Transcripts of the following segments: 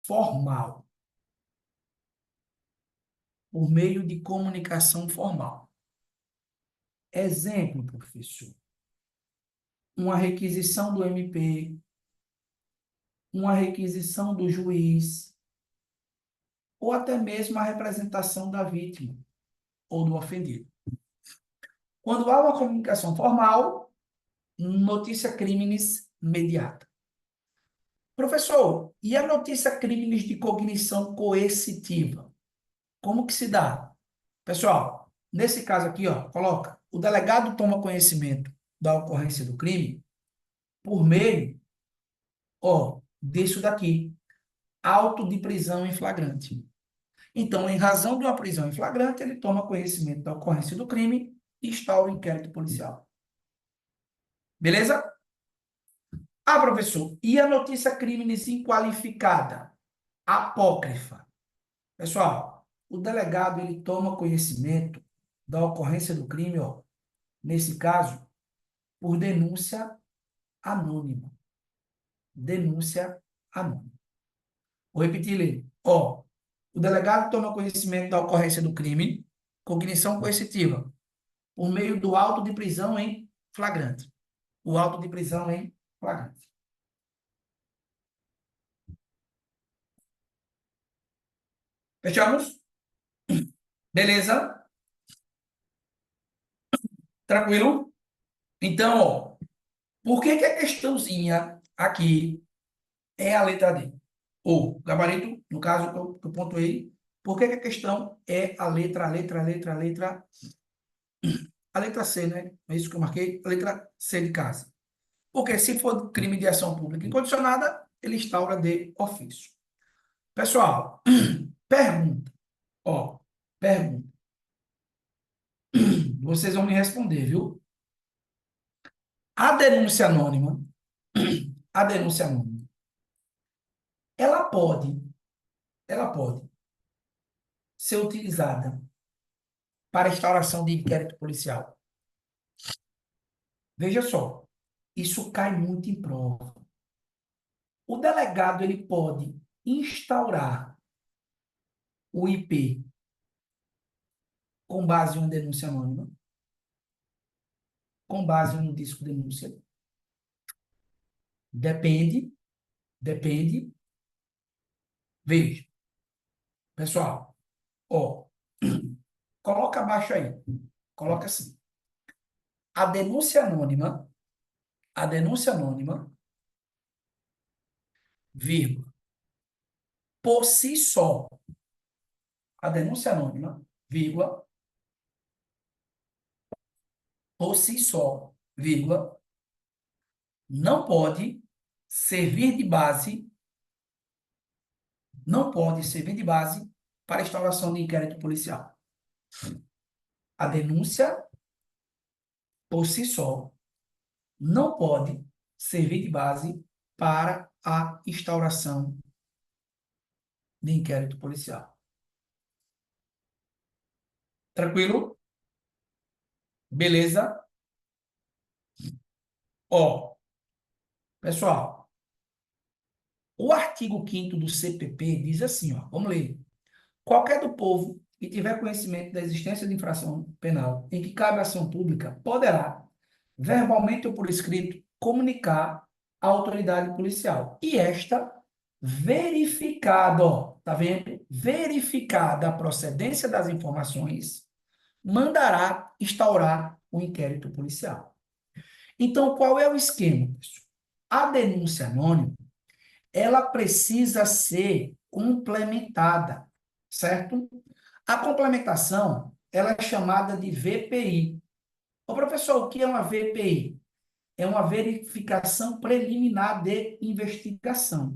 formal, por meio de comunicação formal. Exemplo, professor, uma requisição do MP, uma requisição do juiz, ou até mesmo a representação da vítima ou do ofendido. Quando há uma comunicação formal, notícia crimes imediata. Professor, e a notícia crimes de cognição coercitiva? Como que se dá? Pessoal, nesse caso aqui, ó, coloca, o delegado toma conhecimento da ocorrência do crime por meio, ó, disso daqui, auto de prisão em flagrante. Então, em razão de uma prisão em flagrante, ele toma conhecimento da ocorrência do crime e instaura o inquérito policial. Beleza? Ah, professor, e a notícia crimes inqualificada? Apócrifa. Pessoal, o delegado ele toma conhecimento da ocorrência do crime, ó, nesse caso, por denúncia anônima. Denúncia anônima. Vou repetir, Lê. Ó, o delegado toma conhecimento da ocorrência do crime, cognição coercitiva, por meio do auto de prisão em flagrante. O auto de prisão em flagrante. Fechamos? Beleza? Tranquilo? Então, ó, por que que a questãozinha aqui é a letra D? Ou gabarito, no caso que eu pontuei, por que que a questão é a letra C, né? É isso que eu marquei, a letra C de casa. Porque se for crime de ação pública incondicionada, ele instaura de ofício. Pessoal, pergunta. Ó, pergunta. Vocês vão me responder, viu? A denúncia anônima, a denúncia anônima, ela pode ser utilizada para instauração de inquérito policial. Veja só, isso cai muito em prova. O delegado ele pode instaurar o IP com base em uma denúncia anônima, com base em um disco de denúncia. Depende. Veja, pessoal, ó, coloca abaixo aí, coloca assim. A denúncia anônima, vírgula, por si só, a denúncia anônima, vírgula, por si só, vírgula, não pode servir de base, para instauração de inquérito policial. A denúncia, por si só, não pode servir de base para a instauração de inquérito policial. Tranquilo? Beleza? Ó, pessoal, o artigo 5º do CPP diz assim, ó, vamos ler. Qualquer do povo que tiver conhecimento da existência de infração penal em que cabe ação pública poderá, verbalmente ou por escrito, comunicar à autoridade policial. E esta, verificada, ó, tá vendo? Verificada a procedência das informações, mandará instaurar o inquérito policial. Então, qual é o esquema, pessoal? A denúncia anônima, ela precisa ser complementada, certo? A complementação, ela é chamada de VPI. Ô, professor, o que é uma VPI? É uma verificação preliminar de investigação.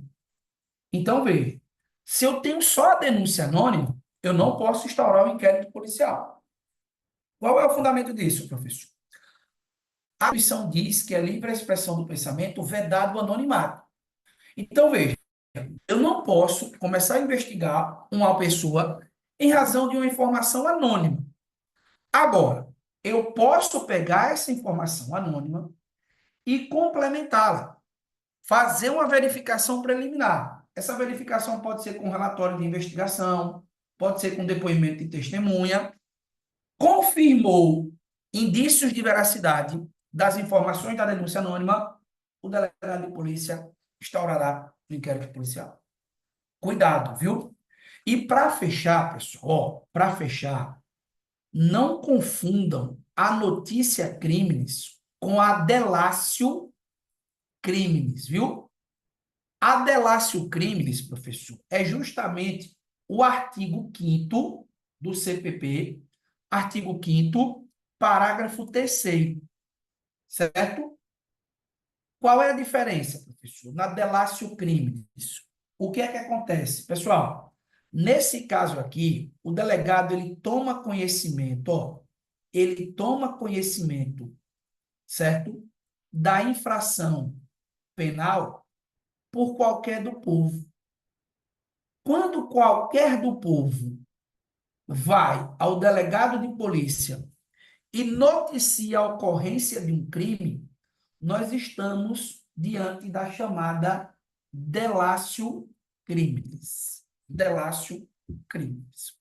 Então, veja, se eu tenho só a denúncia anônima, eu não posso instaurar o inquérito policial. Qual é o fundamento disso, professor? A Constituição diz que é livre a expressão do pensamento, vedado o anonimato. Então, veja, eu não posso começar a investigar uma pessoa em razão de uma informação anônima. Agora, eu posso pegar essa informação anônima e complementá-la, fazer uma verificação preliminar. Essa verificação pode ser com relatório de investigação, pode ser com depoimento de testemunha. Confirmou indícios de veracidade das informações da denúncia anônima, o delegado de polícia instaurará o inquérito policial. Cuidado, viu? E para fechar, pessoal, para fechar, não confundam a notícia crimes com a delatio crimes, viu? A delatio crimes, professor, é justamente o artigo 5º do CPP, artigo 5º, parágrafo 3º, certo? Qual é a diferença, professor? Na delatio crimes, o que é que acontece? Pessoal, nesse caso aqui, o delegado ele toma conhecimento, ó, ele toma conhecimento, certo? Da infração penal por qualquer do povo. Quando qualquer do povo vai ao delegado de polícia e noticia a ocorrência de um crime, nós estamos diante da chamada delatio crimes. Delatio crimes.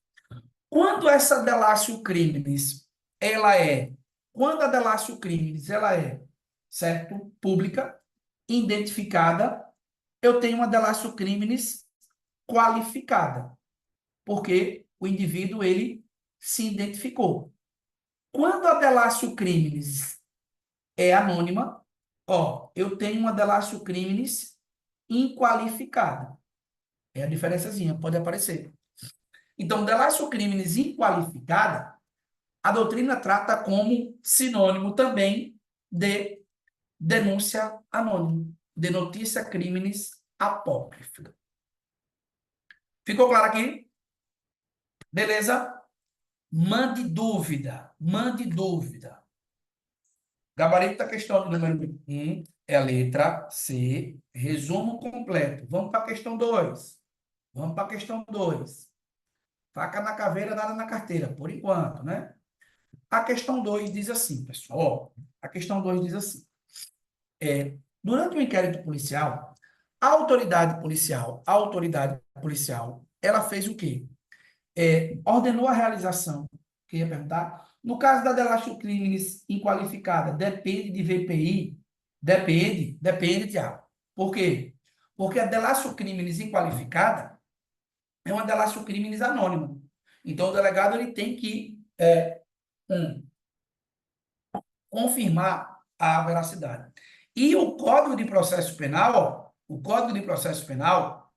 Quando essa delatio crimes, ela é, quando a delatio crimes, ela é, certo, pública, identificada, eu tenho uma delatio crimes qualificada, porque o indivíduo, ele se identificou. Quando a delatio crimes é anônima, ó, eu tenho uma delatio crimes inqualificada. É a diferençazinha, pode aparecer. Então, delatio crimes inqualificada, a doutrina trata como sinônimo também de denúncia anônima, de notícia crimes apócrifa. Ficou claro aqui? Beleza? Mande dúvida, mande dúvida. Gabarito da questão número 1 é a letra C, resumo completo. Vamos para a questão 2. Vamos para a questão 2. Faca na caveira, nada na carteira, por enquanto, né? A questão 2 diz assim, pessoal. Ó, a questão 2 diz assim. Durante o inquérito policial, a autoridade policial, ela fez o quê? Ordenou a realização, queria perguntar, no caso da delatio crimes inqualificada, depende de VPI? Depende, Tiago. Por quê? Porque a delatio crimes inqualificada é uma delatio crimes anônima. Então, o delegado ele tem que confirmar a veracidade. E o Código de Processo Penal, ó, o Código de Processo Penal,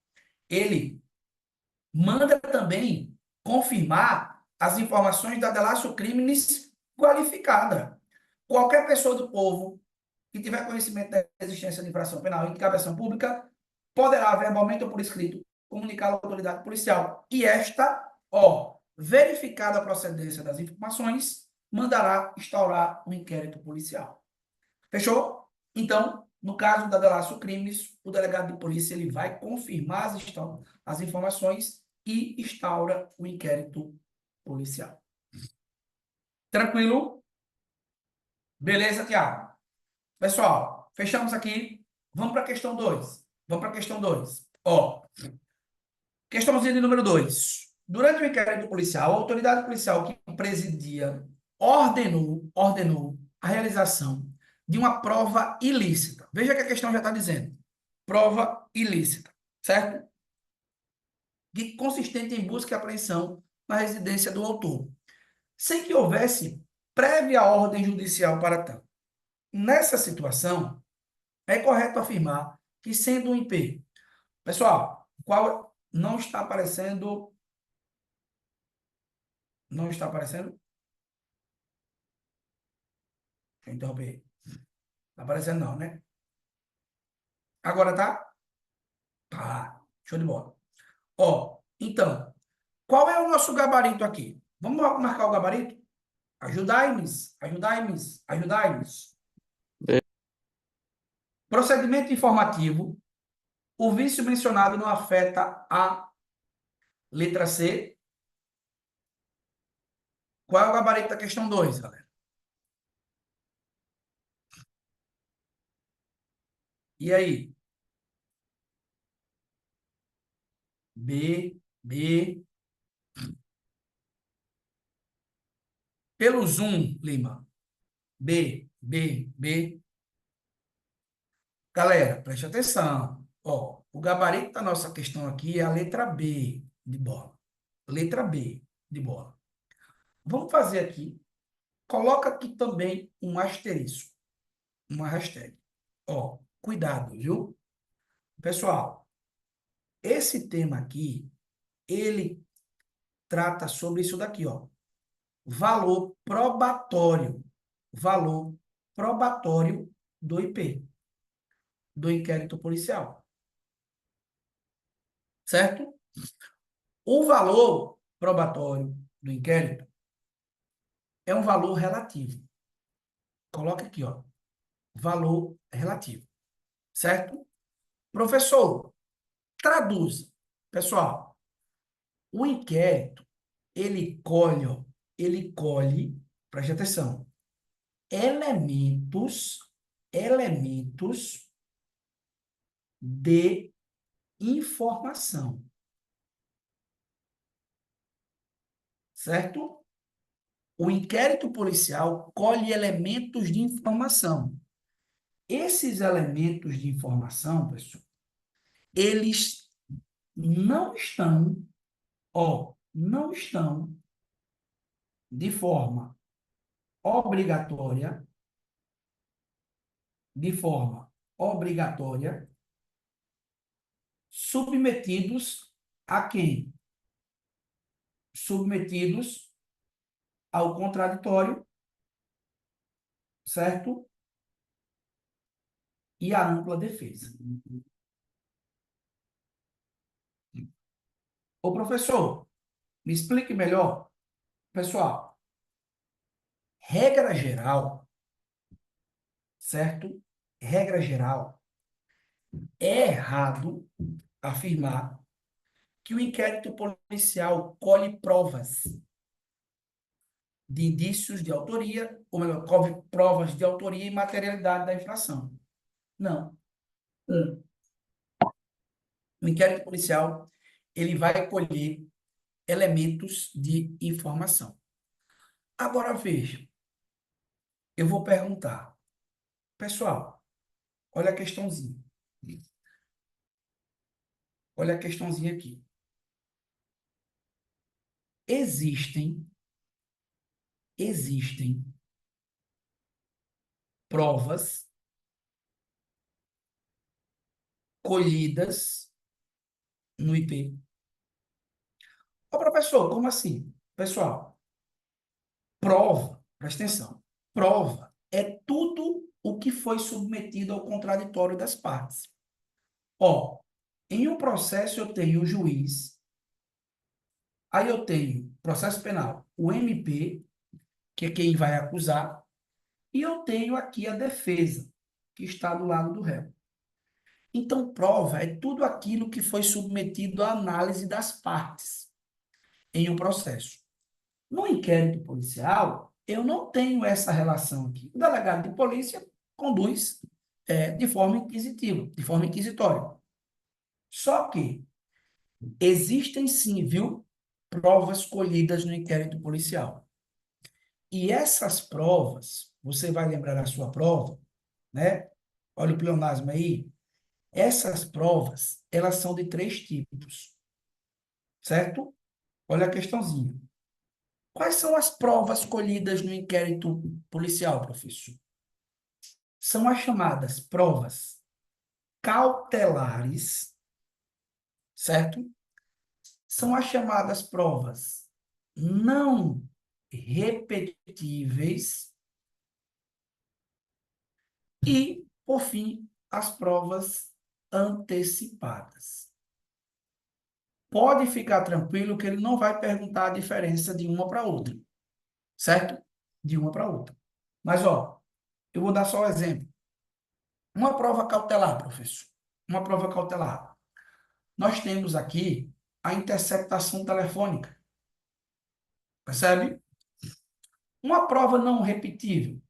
ele manda também confirmar as informações da delatio crimes qualificada. Qualquer pessoa do povo que tiver conhecimento da existência de infração penal em cabeção pública poderá, verbalmente ou por escrito, comunicar à autoridade policial. E esta, ó, verificada a procedência das informações, mandará instaurar um inquérito policial. Fechou? Então, no caso da delatio crimes, o delegado de polícia ele vai confirmar as informações e instaura o inquérito policial. Tranquilo? Beleza, Tiago? Pessoal, fechamos aqui. Vamos para a questão 2. Vamos para a questão 2. Ó, questãozinha de número 2. Durante o inquérito policial, a autoridade policial que presidia ordenou a realização de uma prova ilícita. Veja que a questão já está dizendo. Prova ilícita, certo? Consistente em busca e apreensão na residência do autor, sem que houvesse prévia ordem judicial para tal. Nessa situação, é correto afirmar que, sendo um IP, pessoal, qual não está aparecendo? Não está aparecendo? Deixa eu interromper. Está aparecendo não, né? Agora tá? Tá. Show de bola. Ó, então, qual é o nosso gabarito aqui? Vamos marcar o gabarito? Ajudai-nos, ajudai-nos, ajudai-nos. Procedimento informativo. O vício mencionado não afeta a letra C. Qual é o gabarito da questão 2, galera? E aí? B, B. Pelo Zoom, Lima. B, B, B. Galera, preste atenção. Ó, o gabarito da nossa questão aqui é a letra B de bola. Letra B de bola. Vamos fazer aqui. Coloca aqui também um asterisco, uma hashtag. Ó, cuidado, viu? Pessoal, esse tema aqui, ele trata sobre isso daqui, ó. Valor probatório. Valor probatório do IP, do inquérito policial. Certo? O valor probatório do inquérito é um valor relativo. Coloca aqui, ó. Valor relativo. Certo? Professor, traduza. Pessoal, o inquérito, ele colhe, ó, ele colhe, preste atenção, elementos de informação, certo? O inquérito policial colhe elementos de informação. Esses elementos de informação, pessoal, eles não estão, ó, não estão de forma obrigatória, de forma obrigatória, submetidos a quem? Submetidos ao contraditório, certo? E à ampla defesa. Ô, professor, me explique melhor. Pessoal, regra geral, certo? Regra geral, é errado afirmar que o inquérito policial colhe provas de indícios de autoria, ou melhor, colhe provas de autoria e materialidade da infração. Não. O inquérito policial, ele vai colher elementos de informação. Agora veja, eu vou perguntar, pessoal, olha a questãozinha. Olha a questãozinha aqui. Existem provas colhidas no IP. Ô, professor, como assim? Pessoal, prova, presta atenção, prova é tudo o que foi submetido ao contraditório das partes. Ó, em um processo eu tenho o juiz, aí eu tenho processo penal, o MP, que é quem vai acusar, e eu tenho aqui a defesa, que está do lado do réu. Então, prova é tudo aquilo que foi submetido à análise das partes em um processo. No inquérito policial, eu não tenho essa relação aqui. O delegado de polícia conduz de forma inquisitiva, de forma inquisitória. Só que existem sim, viu, provas colhidas no inquérito policial. E essas provas, você vai lembrar da sua prova, né? Olha o pleonasmo aí. Essas provas, elas são de três tipos, certo? Olha a questãozinha. Quais são as provas colhidas no inquérito policial, professor? São as chamadas provas cautelares, certo? São as chamadas provas não repetíveis e, por fim, as provas antecipadas. Pode ficar tranquilo que ele não vai perguntar a diferença de uma para outra, certo? De uma para outra. Mas, ó, eu vou dar só um exemplo. Uma prova cautelar, professor. Uma prova cautelar. Nós temos aqui a interceptação telefônica. Percebe? Uma prova não repetível.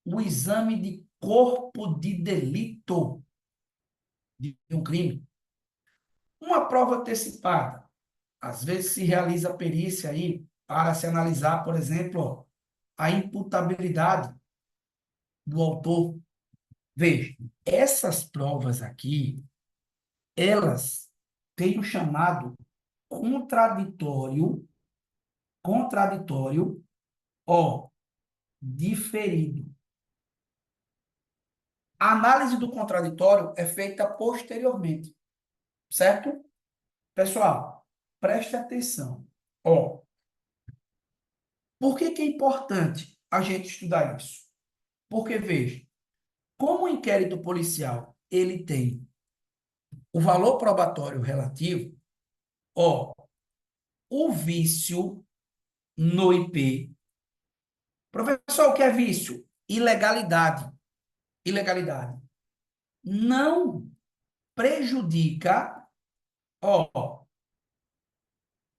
O exame de corpo de delito de um crime. Uma prova antecipada. Às vezes se realiza perícia aí para se analisar, por exemplo, ó, a imputabilidade do autor. Veja, essas provas aqui, elas têm o chamado contraditório, contraditório, ó, diferido. A análise do contraditório é feita posteriormente, certo? Pessoal, preste atenção. Ó, por que que é importante a gente estudar isso? Porque, veja, como o inquérito policial ele tem o valor probatório relativo, ó, o vício no IP. Professor, o que é vício? Ilegalidade. Ilegalidade. Não prejudica, ó,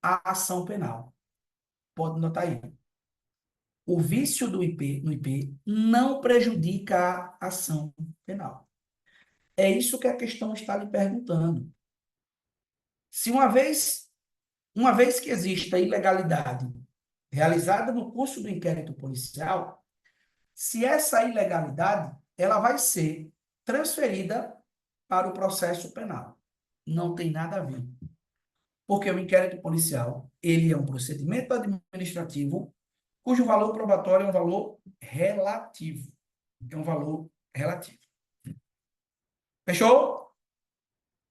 a ação penal. Pode notar aí. O vício do IP, no IP não prejudica a ação penal. É isso que a questão está lhe perguntando. Se uma vez que exista ilegalidade realizada no curso do inquérito policial, se essa ilegalidade ela vai ser transferida para o processo penal. Não tem nada a ver. Porque o inquérito policial, ele é um procedimento administrativo cujo valor probatório é um valor relativo. É um valor relativo. Fechou?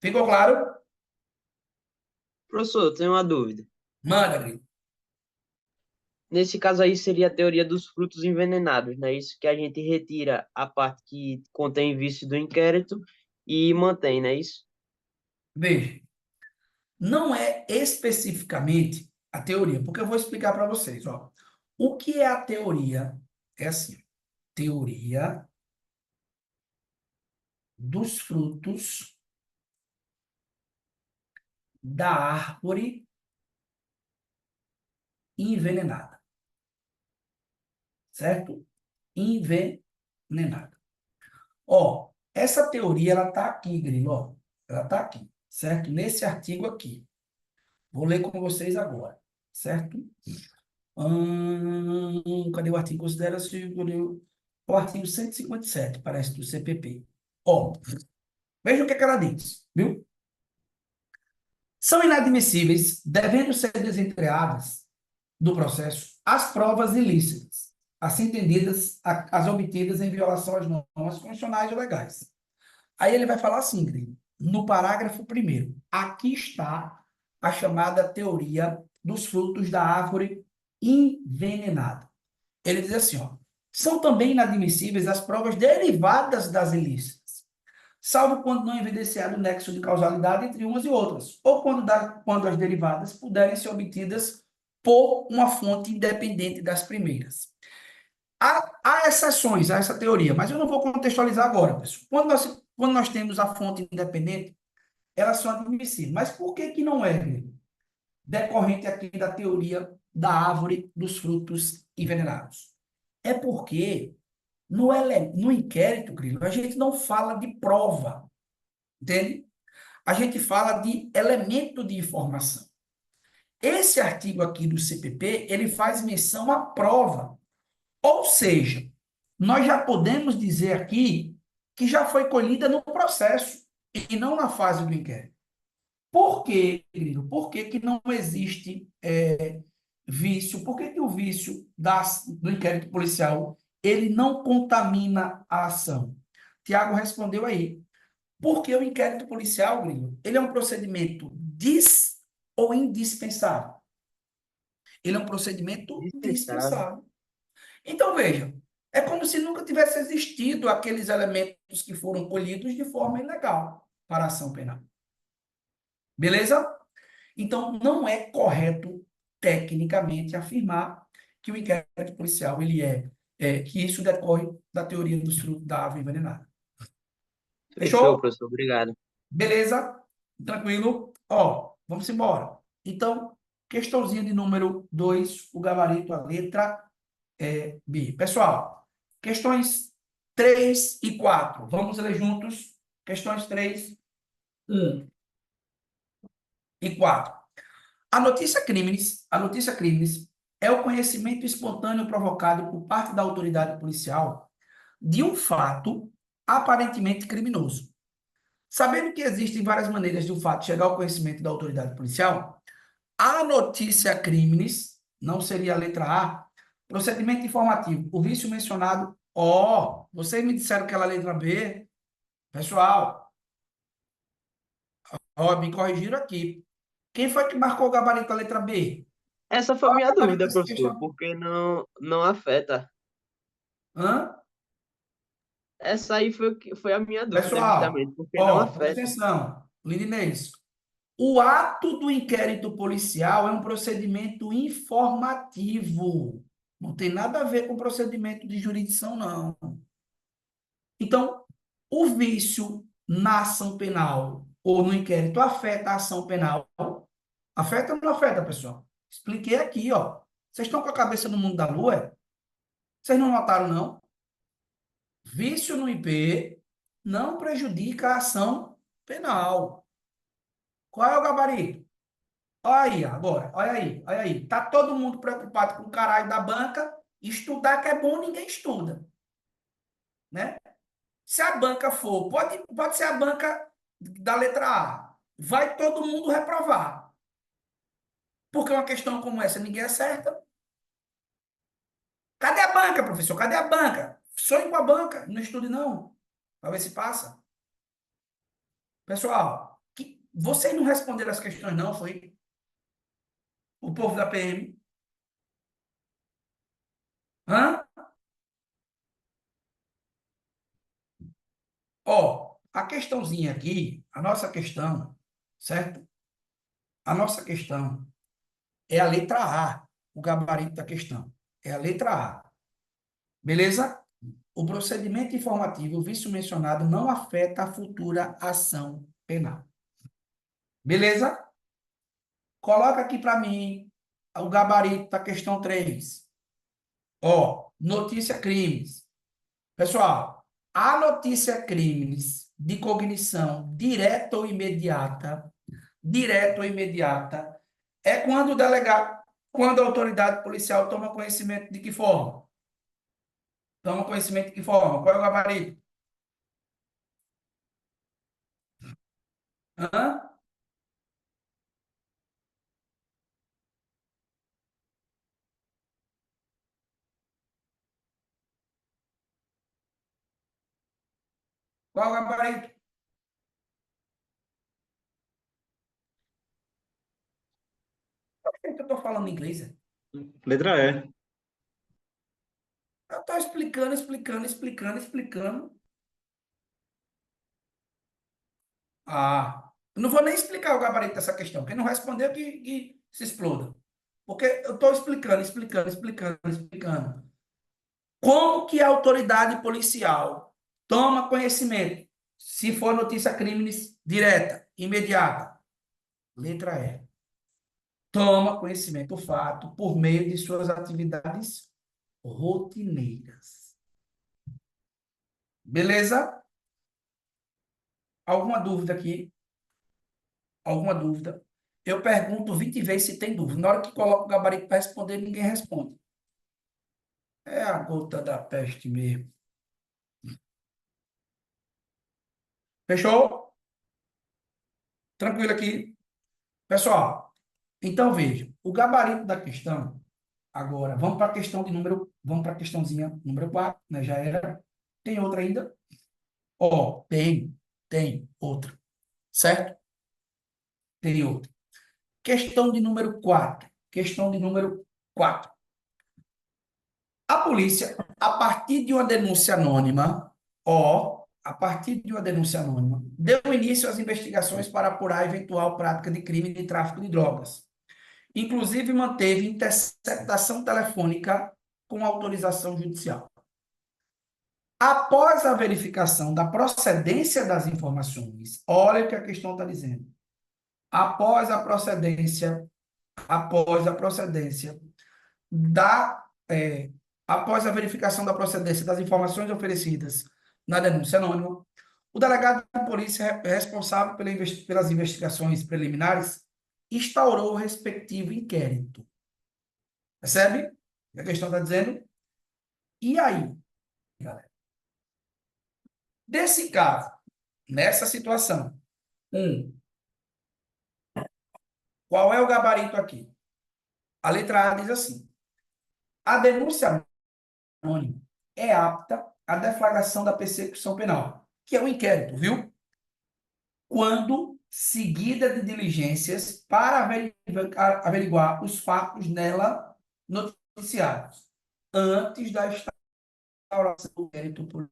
Ficou claro? Professor, eu tenho uma dúvida. Manda, Grito. Nesse caso aí seria a teoria dos frutos envenenados, né? Isso que a gente retira a parte que contém vício do inquérito e mantém, né? Isso? Veja, não é especificamente a teoria, porque eu vou explicar para vocês, ó. O que é a teoria? É assim, teoria dos frutos da árvore envenenada, certo? Envenenada. Ó, essa teoria, ela tá aqui, Grilo, ó. Ela tá aqui, certo? Nesse artigo aqui. Vou ler com vocês agora, certo? Cadê o artigo? Considera-se o artigo 157, parece, do CPP. Ó, veja o que é que ela diz, viu? São inadmissíveis, devendo ser desentreadas do processo, as provas ilícitas, assim entendidas as obtidas em violação às normas constitucionais e legais. Aí ele vai falar assim, Grilo, no parágrafo primeiro, aqui está a chamada teoria dos frutos da árvore envenenada. Ele diz assim, ó, são também inadmissíveis as provas derivadas das ilícitas, salvo quando não evidenciado o nexo de causalidade entre umas e outras, ou quando as derivadas puderem ser obtidas por uma fonte independente das primeiras. Há exceções a essa teoria, mas eu não vou contextualizar agora, pessoal. Quando nós temos a fonte independente, elas são admissíveis. Mas por que que não é, né? Decorrente aqui da teoria da árvore dos frutos envenenados? É porque no inquérito, Grilo, a gente não fala de prova, entende? A gente fala de elemento de informação. Esse artigo aqui do CPP, ele faz menção à prova. Ou seja, nós já podemos dizer aqui que já foi colhida no processo e não na fase do inquérito. Por quê, querido? Por que que não existe vício? Por que que o vício do inquérito policial ele não contamina a ação? Tiago respondeu aí. Porque o inquérito policial, Grilo, ele é um procedimento ou indispensável? Ele é um procedimento Dispensável. dispensável. Então, veja, é como se nunca tivesse existido aqueles elementos que foram colhidos de forma ilegal para a ação penal. Beleza? Então, não é correto, tecnicamente, afirmar que o inquérito policial que isso decorre da teoria dos frutos da ave envenenada. Fechou, Fechou? professor. Obrigado. Beleza? Tranquilo? Ó, vamos embora. Então, questãozinha de número 2, o gabarito, a letra B. Pessoal, questões 3 e 4. Vamos ler juntos. Questões 3, 1. E quatro, a notícia crimes é o conhecimento espontâneo provocado por parte da autoridade policial de um fato aparentemente criminoso. Sabendo que existem várias maneiras de um fato chegar ao conhecimento da autoridade policial, a notícia crimes não seria a letra A. Procedimento informativo. O vício mencionado. Ó, vocês me disseram que era a letra B. Pessoal, ó, me corrigiram aqui. Quem foi que marcou o gabarito da letra B? Essa foi a Qual é minha o gabarito dúvida, dessa professor, questão? porque não afeta. Hã? Essa aí foi a minha dúvida, justamente, Pessoal, porque não ó, presta afeta. atenção. Lindinês, o ato do inquérito policial é um procedimento informativo. Não tem nada a ver com procedimento de jurisdição, não. Então, o vício na ação penal ou no inquérito afeta a ação penal? Afeta ou não afeta, pessoal? Expliquei aqui, ó. Vocês estão com a cabeça no mundo da lua? É? Vocês não notaram, não? Vício no IP não prejudica a ação penal. Qual é o gabarito? Olha aí, agora, olha aí, olha aí. Tá todo mundo preocupado com o caralho da banca. Estudar que é bom, ninguém estuda, né? Se a banca for, pode ser a banca da letra A, vai todo mundo reprovar. Porque uma questão como essa ninguém acerta. Cadê a banca, professor? Cadê a banca? Sonhe com a banca, não estude não, para ver se passa. Pessoal, vocês não responderam as questões não, foi o povo da PM. Hã? Ó, a questãozinha aqui, a nossa questão, certo? A nossa questão é a letra A, o gabarito da questão. É a letra A. Beleza? O procedimento informativo, o vício mencionado, não afeta a futura ação penal. Beleza? Coloca aqui para mim o gabarito da questão 3. Ó, notícia crimes. Pessoal, a notícia crimes de cognição direta ou imediata, é quando o delegado, quando a autoridade policial toma conhecimento de que forma? Toma conhecimento de que forma? Qual é o gabarito? Hã? Qual é o gabarito? Por que eu estou falando inglês? Letra E. Eu estou explicando, explicando, explicando, explicando. Ah, não vou nem explicar o gabarito dessa questão. Quem não respondeu, que se exploda. Porque eu estou explicando, explicando, explicando, explicando. Como que a autoridade policial toma conhecimento? Se for notícia crimes direta, imediata. Letra E. Toma conhecimento do fato por meio de suas atividades rotineiras. Beleza? Alguma dúvida aqui? Alguma dúvida? Eu pergunto 20 vezes se tem dúvida. Na hora que coloca o gabarito para responder, ninguém responde. É a gota da peste mesmo. Fechou? Tranquilo aqui? Pessoal, então veja, o gabarito da questão, agora, vamos para a questão de número, vamos para a questãozinha número 4, né? Já era. Tem outra ainda? Ó, tem outra, certo? Tem outra. Questão de número 4. Questão de número 4. A polícia, a partir de uma denúncia anônima, a partir de uma denúncia anônima, deu início às investigações para apurar a eventual prática de crime de tráfico de drogas. Inclusive, manteve interceptação telefônica com autorização judicial. Após a verificação da procedência das informações, olha o que a questão está dizendo. Após a procedência, após a procedência da, é, após a verificação da procedência das informações oferecidas na denúncia anônima, o delegado de polícia responsável pelas investigações preliminares instaurou o respectivo inquérito. Percebe? O que a questão está dizendo? E aí, galera? Desse caso, nessa situação, qual é o gabarito aqui? A letra A diz assim: a denúncia anônima é apta à deflagração da persecução penal, que é o inquérito, viu? Quando seguida de diligências para averiguar os fatos nela noticiados, antes da instauração do inquérito policial.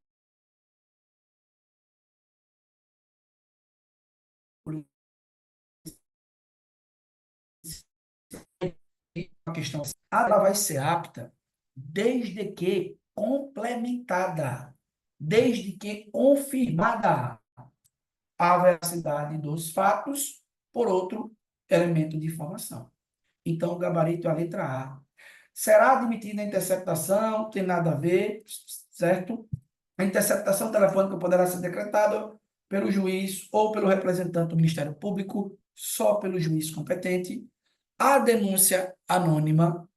A questão, ela vai ser apta desde que complementada, desde que confirmada a veracidade dos fatos por outro elemento de informação. Então, o gabarito é a letra A. Será admitida a interceptação, tem nada a ver, certo? A interceptação telefônica poderá ser decretada pelo juiz ou pelo representante do Ministério Público, só pelo juiz competente. A denúncia anônima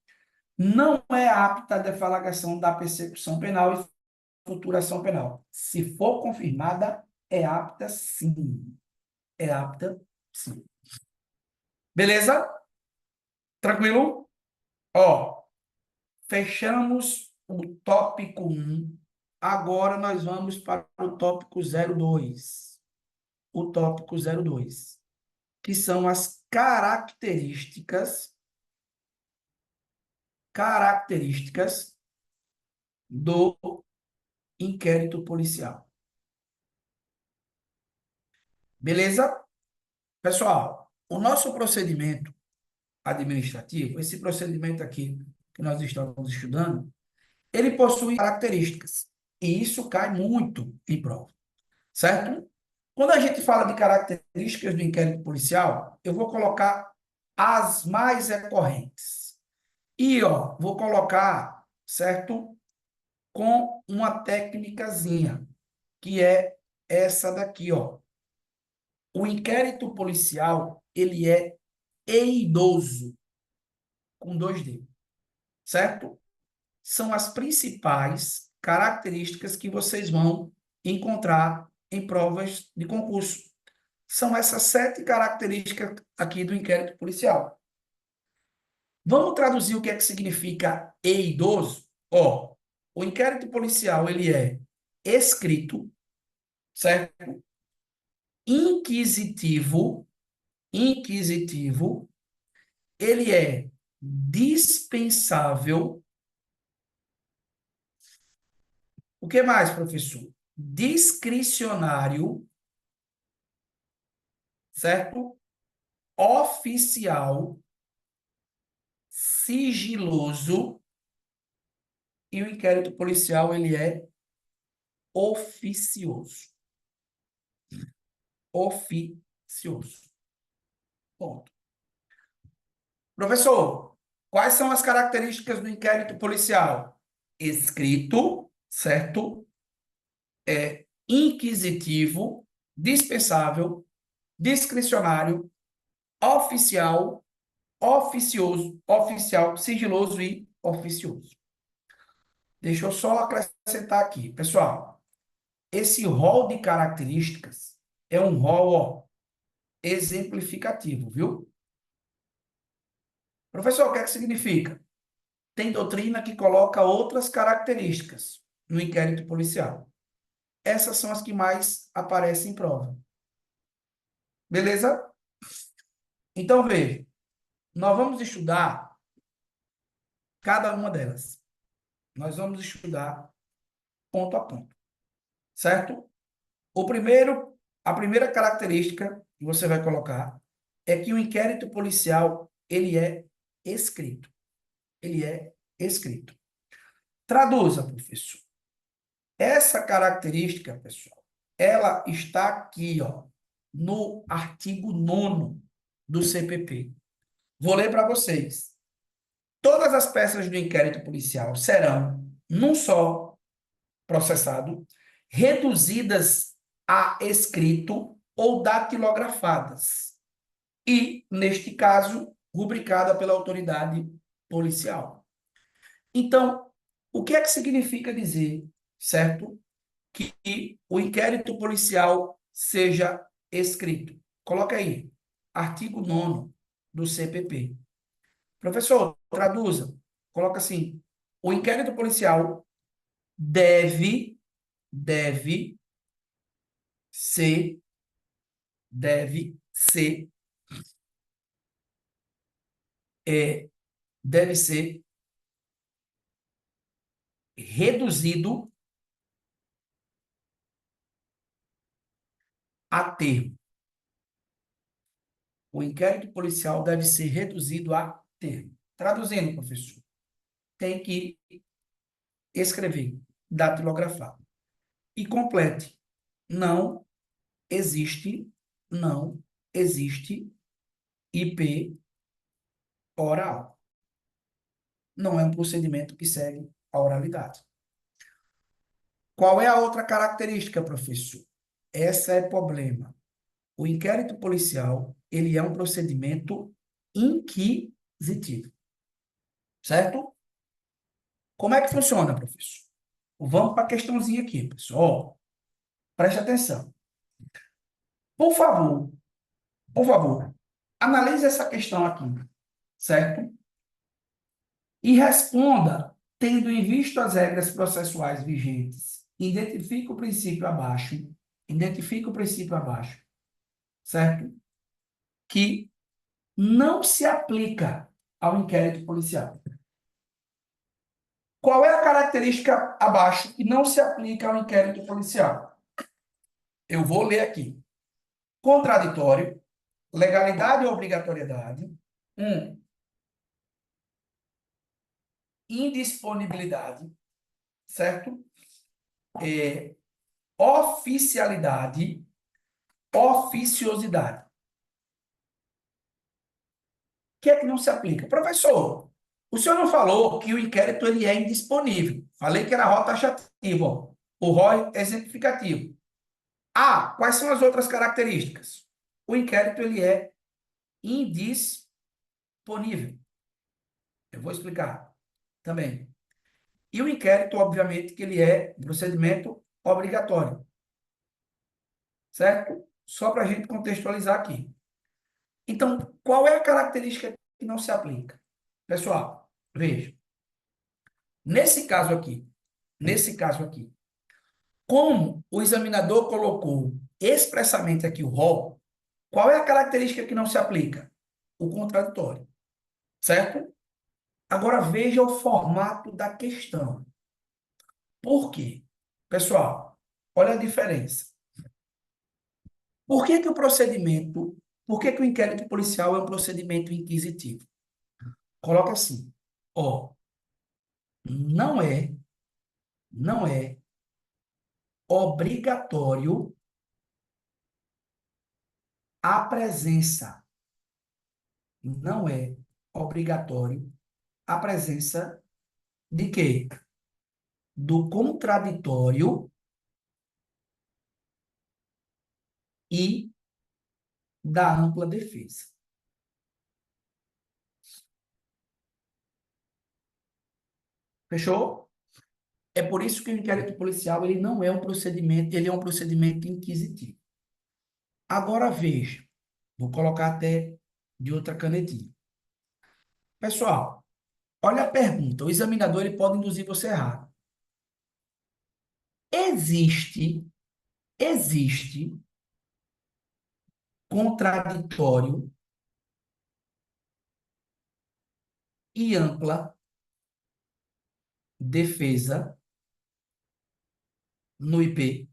não é apta à deflagração da persecução penal e futura ação penal. Se for confirmada, é apta sim. É apta sim. Beleza? Tranquilo? Ó, fechamos o tópico 1. Agora nós vamos para o tópico 02. O tópico 02, que são as características do inquérito policial. Beleza? Pessoal, o nosso procedimento administrativo, esse procedimento aqui que nós estamos estudando, ele possui características. E isso cai muito em prova, certo? Quando a gente fala de características do inquérito policial, eu vou colocar as mais recorrentes. E, ó, vou colocar, certo? Com uma técnicazinha, que é essa daqui, ó. O inquérito policial, ele é eidoso, com 2D, certo? São as principais características que vocês vão encontrar em provas de concurso. São essas 7 características aqui do inquérito policial. Vamos traduzir o que é que significa eidoso? Ó, o inquérito policial, ele é escrito, certo? Inquisitivo, ele é dispensável. O que mais, professor? Discricionário, certo? Oficial, sigiloso, e o inquérito policial, ele é oficioso. Oficioso. Ponto. Professor, quais são as características do inquérito policial? Escrito, certo? Inquisitivo, dispensável, discricionário, oficial, oficioso, oficial, sigiloso e oficioso. Deixa eu só acrescentar aqui, pessoal. Esse rol de características é um rol, ó, exemplificativo, viu? Professor, o que é que significa? Tem doutrina que coloca outras características no inquérito policial. Essas são as que mais aparecem em prova. Beleza? Então, veja, nós vamos estudar cada uma delas. Nós vamos estudar ponto a ponto, certo? A primeira característica que você vai colocar é que o inquérito policial, ele é escrito. Ele é escrito. Traduza, professor. Essa característica, pessoal, ela está aqui, ó, no artigo 9º do CPP. Vou ler para vocês. Todas as peças do inquérito policial serão, num só processado, reduzidas a escrito ou datilografadas. e, neste caso, rubricada pela autoridade policial. Então, o que é que significa dizer, certo, que o inquérito policial seja escrito? Coloca aí, artigo 9º do CPP. Professor, traduza. Coloca assim, o inquérito policial deve ser, deve ser, é, deve ser reduzido a termo. O inquérito policial deve ser reduzido a termo. Traduzindo, professor, tem que escrever, datilografar. E complete. Não existe, não existe IP oral. Não é um procedimento que segue a oralidade. Qual é a outra característica, professor? Essa é problema. O inquérito policial, ele é um procedimento inquisitivo. Certo? Como é que funciona, professor? Vamos para a questãozinha aqui, pessoal. Preste atenção. Por favor, por favor, analise essa questão aqui, certo? E responda tendo em vista as regras processuais vigentes. Identifique o princípio abaixo, certo? Que não se aplica ao inquérito policial. Qual é a característica abaixo que não se aplica ao inquérito policial? Eu vou ler aqui. Contraditório, legalidade ou obrigatoriedade. Indisponibilidade, certo? Oficialidade, oficiosidade. O que é que não se aplica? Professor, o senhor não falou que o inquérito ele é indisponível. Falei que era rol taxativo, ó. O rol exemplificativo. Ah, quais são as outras características? O inquérito ele é indisponível. Eu vou explicar também. E o inquérito, obviamente, que ele é um procedimento obrigatório. Certo? Só para a gente contextualizar aqui. Então, qual é a característica que não se aplica? Pessoal, veja. Nesse caso aqui, como o examinador colocou expressamente aqui o rol, qual é a característica que não se aplica? O contraditório. Certo? Agora veja o formato da questão. Por quê? Pessoal, olha a diferença. Por que que o inquérito policial é um procedimento inquisitivo? Coloca assim, ó, não é, não é obrigatório a presença, não é obrigatório a presença de quê? Do contraditório e da ampla defesa. Fechou? É por isso que o inquérito policial ele não é um procedimento, ele é um procedimento inquisitivo. Agora veja, vou colocar até de outra canetinha. Pessoal, olha a pergunta. O examinador ele pode induzir você errado. Existe contraditório e ampla defesa no IP?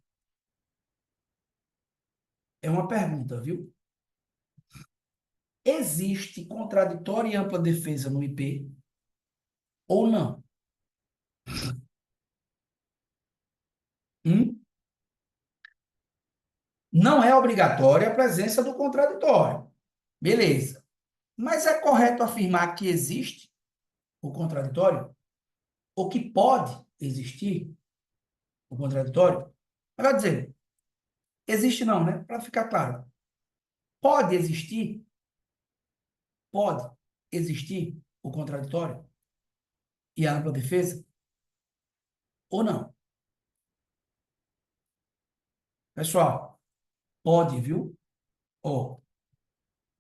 É uma pergunta, viu? Existe contraditório e ampla defesa no IP ou não? Hum? Não é obrigatória a presença do contraditório. Beleza. Mas é correto afirmar que existe o contraditório? Ou que pode existir o contraditório? Melhor dizer, existe não, né? Para ficar claro. Pode existir? pode existir o contraditório e a ampla defesa ou não? Pessoal, pode, viu? Ó,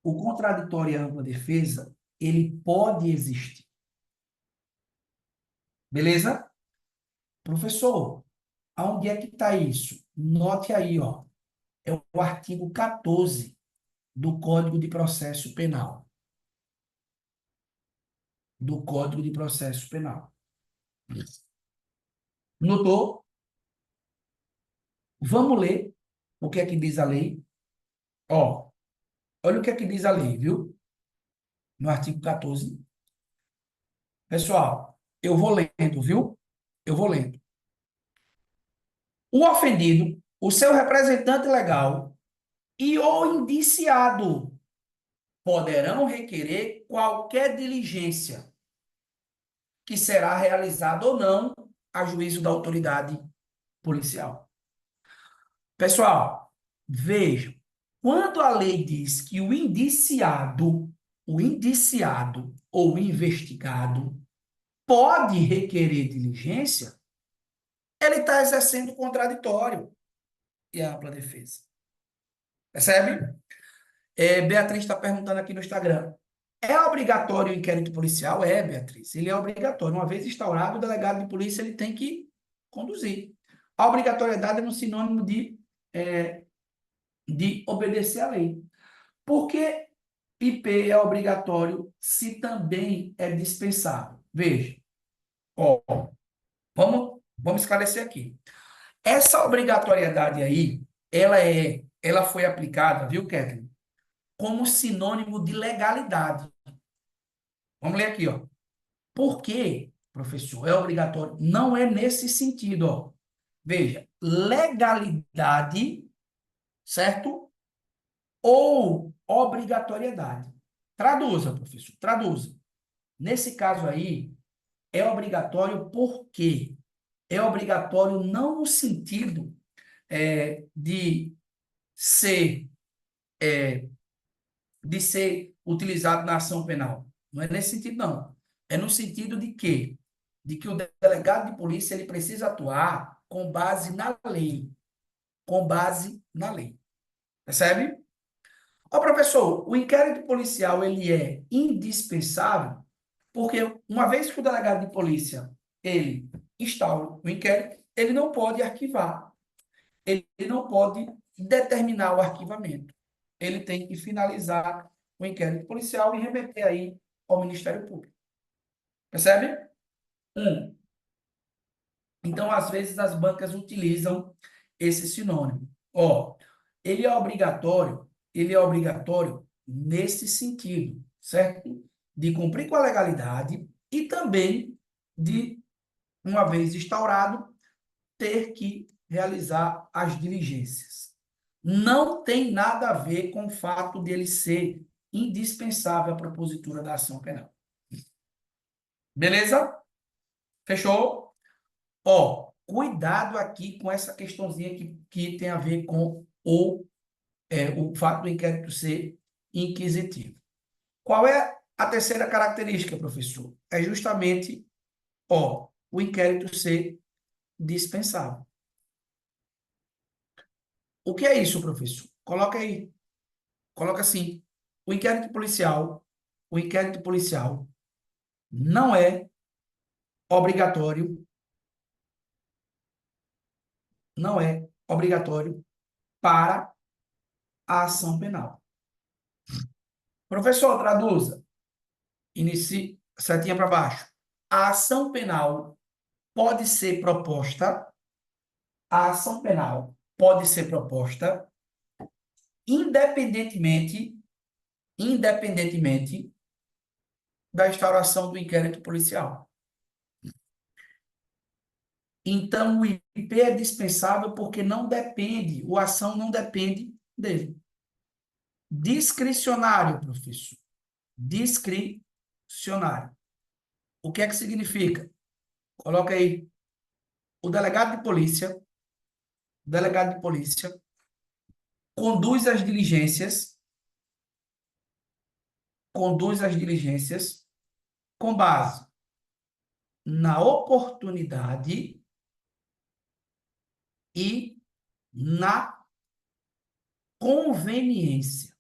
o contraditório e a ampla defesa, ele pode existir. Beleza? Professor, aonde é que está isso? Note aí, ó. É o artigo 14 do Código de Processo Penal. Do Código de Processo Penal. Notou? Vamos ler o que é que diz a lei. Ó, olha o que é que diz a lei, viu? No artigo 14. Pessoal, eu vou lendo, viu? Eu vou lendo. O ofendido, o seu representante legal e o indiciado poderão requerer qualquer diligência que será realizada ou não a juízo da autoridade policial. Pessoal, vejam, quando a lei diz que o indiciado ou o investigado pode requerer diligência, ele está exercendo o contraditório e a ampla defesa. Percebe? Beatriz está perguntando aqui no Instagram. É obrigatório o inquérito policial? É, Beatriz. Ele é obrigatório. Uma vez instaurado, o delegado de polícia ele tem que conduzir. A obrigatoriedade é um sinônimo de obedecer à lei. Por que IP é obrigatório se também é dispensável? Veja, ó, vamos esclarecer aqui. Essa obrigatoriedade aí, ela foi aplicada, viu, Kathleen, como sinônimo de legalidade. Vamos ler aqui, ó. Por que, professor, é obrigatório? Não é nesse sentido, ó. Veja, legalidade, certo? Ou obrigatoriedade. Traduza, professor, traduza. Nesse caso aí, é obrigatório por quê? É obrigatório não no sentido de ser utilizado na ação penal. Não é nesse sentido, não. É no sentido de quê? De que o delegado de polícia ele precisa atuar com base na lei. Com base na lei. Percebe? Ó, professor, o inquérito policial ele é indispensável porque uma vez que o delegado de polícia ele instaura o inquérito, ele não pode arquivar. Ele não pode determinar o arquivamento. Ele tem que finalizar o inquérito policial e remeter aí ao Ministério Público. Percebe? Então, às vezes, as bancas utilizam esse sinônimo. Ó, ele é obrigatório nesse sentido, certo? De cumprir com a legalidade e também de, uma vez instaurado, ter que realizar as diligências. Não tem nada a ver com o fato de ele ser indispensável à propositura da ação penal. Beleza? Fechou? Ó, cuidado aqui com essa questãozinha que tem a ver com o fato do inquérito ser inquisitivo. Qual é a terceira característica, professor? É justamente, ó, o inquérito ser dispensável. O que é isso, professor? Coloca aí. Coloca assim. O inquérito policial não é obrigatório, não é obrigatório para a ação penal. Professor, traduza. Inicie, setinha para baixo. A ação penal pode ser proposta, a ação penal pode ser proposta independentemente da instauração do inquérito policial. Então, o IP é dispensável porque não depende, a ação não depende dele. Discricionário, professor. Discricionário. O que é que significa? Coloca aí. O delegado de polícia conduz as diligências conduz as diligências com base na oportunidade e na conveniência.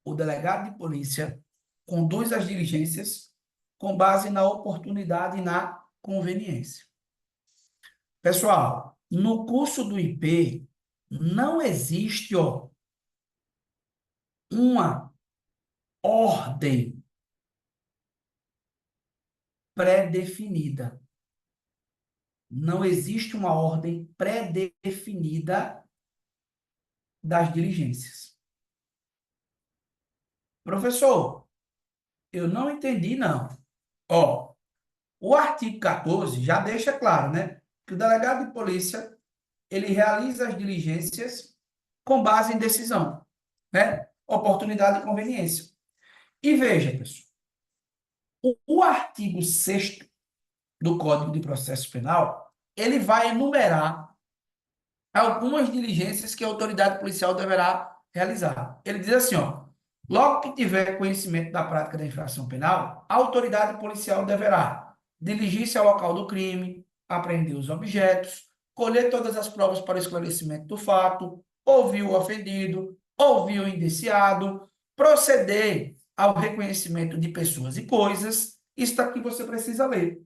O delegado de polícia conduz as diligências com base na oportunidade e na conveniência. Pessoal, no curso do IP, não existe uma ordem pré-definida. Não existe uma ordem pré-definida das diligências. Professor, eu não entendi, não. Ó, o artigo 14 já deixa claro, né? Que o delegado de polícia, ele realiza as diligências com base em decisão, né? Oportunidade e conveniência. E veja, pessoal, o artigo 6º do Código de Processo Penal, ele vai enumerar algumas diligências que a autoridade policial deverá realizar. Ele diz assim, ó, logo que tiver conhecimento da prática da infração penal, a autoridade policial deverá dirigir-se ao local do crime, apreender os objetos, colher todas as provas para o esclarecimento do fato, ouvir o ofendido, ouvir o indiciado, proceder ao reconhecimento de pessoas e coisas. Isso daqui você precisa ler.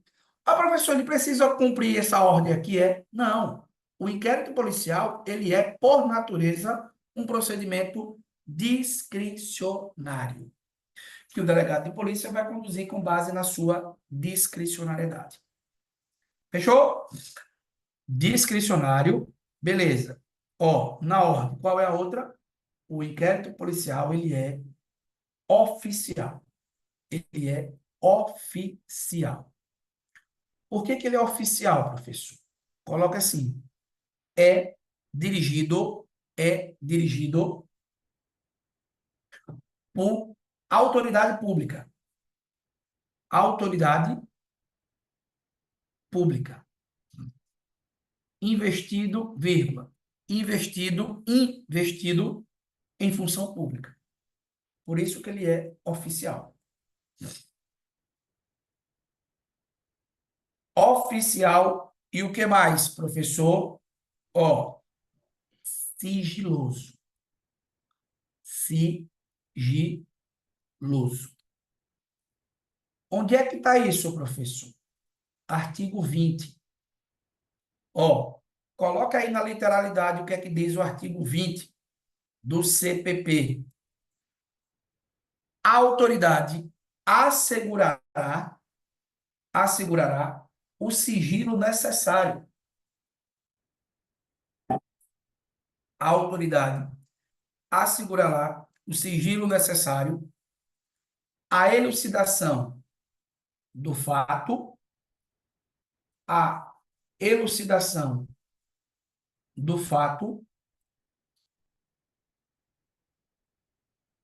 Ah, professor, ele precisa cumprir essa ordem aqui? Não. O inquérito policial, ele é, por natureza, um procedimento discricionário, que o delegado de polícia vai conduzir com base na sua discricionariedade. Fechou? Discricionário, beleza. Ó, na ordem, qual é a outra? O inquérito policial, ele é oficial. Ele é oficial. Por que ele é oficial, professor? Coloca assim, é dirigido por autoridade pública. Autoridade pública. Investido, vírgula. Investido em função pública. Por isso que ele é oficial. Oficial e o que mais, professor? Ó, sigiloso. Sigiloso. Onde é que está isso, professor? Artigo 20. Ó, coloca aí na literalidade o que é que diz o artigo 20 do CPP. A autoridade assegurará o sigilo necessário. A autoridade assegurará o sigilo necessário à elucidação do fato, à elucidação do fato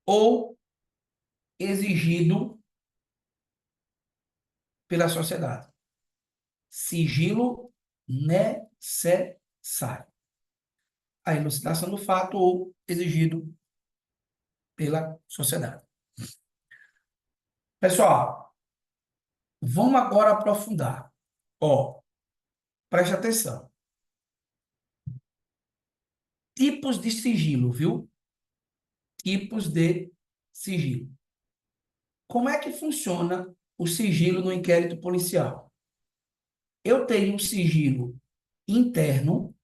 ou exigido pela sociedade. Sigilo necessário. A elucidação do fato ou exigido pela sociedade. Pessoal, vamos agora aprofundar. Ó, preste atenção. Tipos de sigilo, viu? Tipos de sigilo. Como é que funciona o sigilo no inquérito policial? Eu tenho um sigilo interno,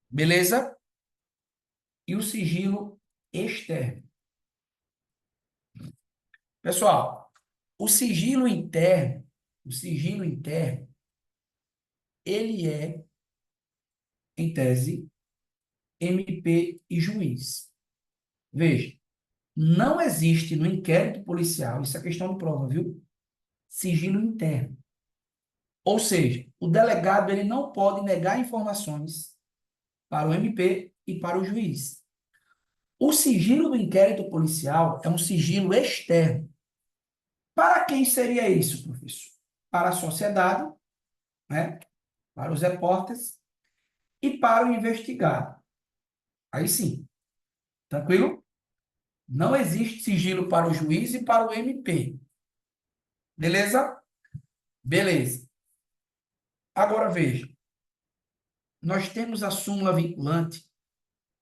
beleza? E o sigilo externo. Pessoal, o sigilo interno, ele é, em tese, MP e juiz. Veja, não existe no inquérito policial, isso é questão de prova, viu? Sigilo interno. Ou seja, o delegado ele não pode negar informações para o MP e para o juiz. O sigilo do inquérito policial é um sigilo externo. Para quem seria isso, professor? Para a sociedade, né? Para os repórteres e para o investigado. Aí sim. Tranquilo? Não existe sigilo para o juiz e para o MP. Beleza? Beleza. Agora veja. Nós temos a súmula vinculante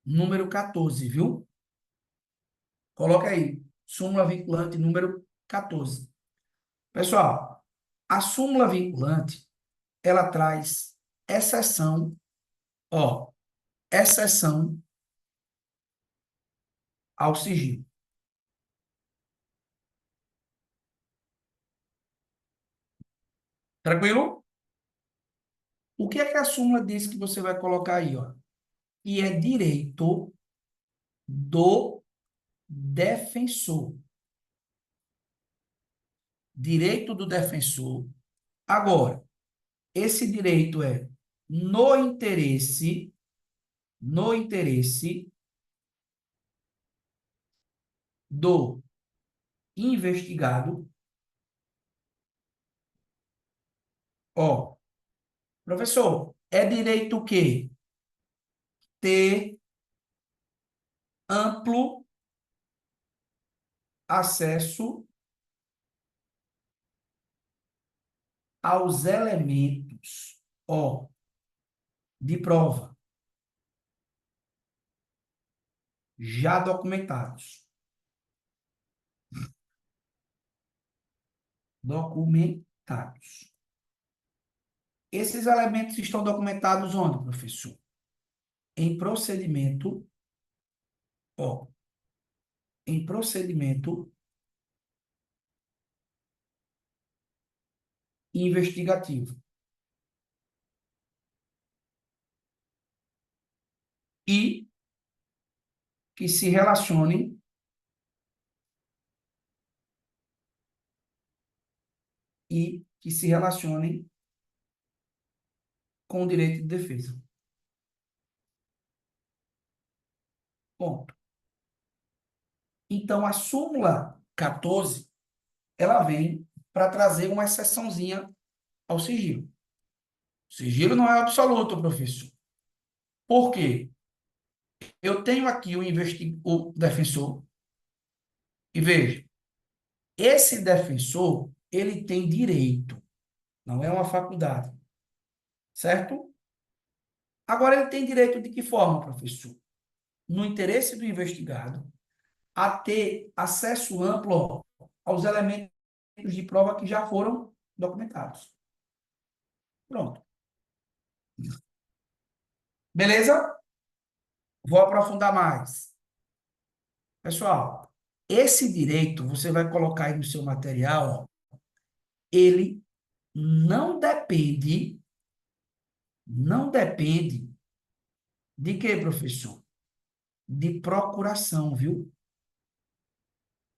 número 14, viu? Coloca aí. Súmula vinculante número 14. Pessoal, a súmula vinculante, ela traz exceção, ó, exceção ao sigilo. Tranquilo? O que é que a súmula diz que você vai colocar aí, ó? E é direito do defensor. Direito do defensor. Agora, esse direito é no interesse do investigado. Ó, professor, é direito o quê? Ter amplo acesso aos elementos, ó, de prova já documentados. Documentados. Esses elementos estão documentados onde, professor? Em procedimento, ó, em procedimento investigativo. E que se relacionem com o direito de defesa. Ponto. Então, a súmula 14, ela vem para trazer uma exceçãozinha ao sigilo. O sigilo não é absoluto, professor. Por quê? Eu tenho aqui o defensor, e veja, esse defensor, ele tem direito, não é uma faculdade, certo? Agora, ele tem direito de que forma, professor? No interesse do investigado, a ter acesso amplo aos elementos de prova que já foram documentados. Pronto. Beleza? Vou aprofundar mais. Pessoal, esse direito, você vai colocar aí no seu material, ó, ele não depende de quê, professor? De procuração, viu?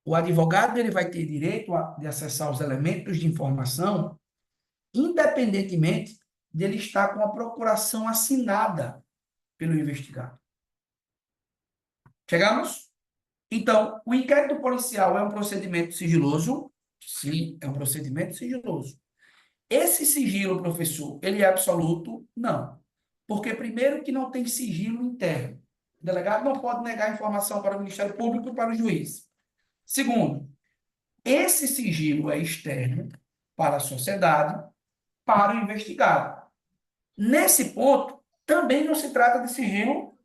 O advogado ele vai ter direito de acessar os elementos de informação, independentemente dele estar com a procuração assinada pelo investigado. Chegamos? Então, o inquérito policial é um procedimento sigiloso? Sim, é um procedimento sigiloso. Esse sigilo, professor, ele é absoluto? Não. Porque, primeiro, que não tem sigilo interno. O delegado não pode negar informação para o Ministério Público e para o juiz. Segundo, esse sigilo é externo para a sociedade, para o investigado. Nesse ponto, também não se trata de sigilo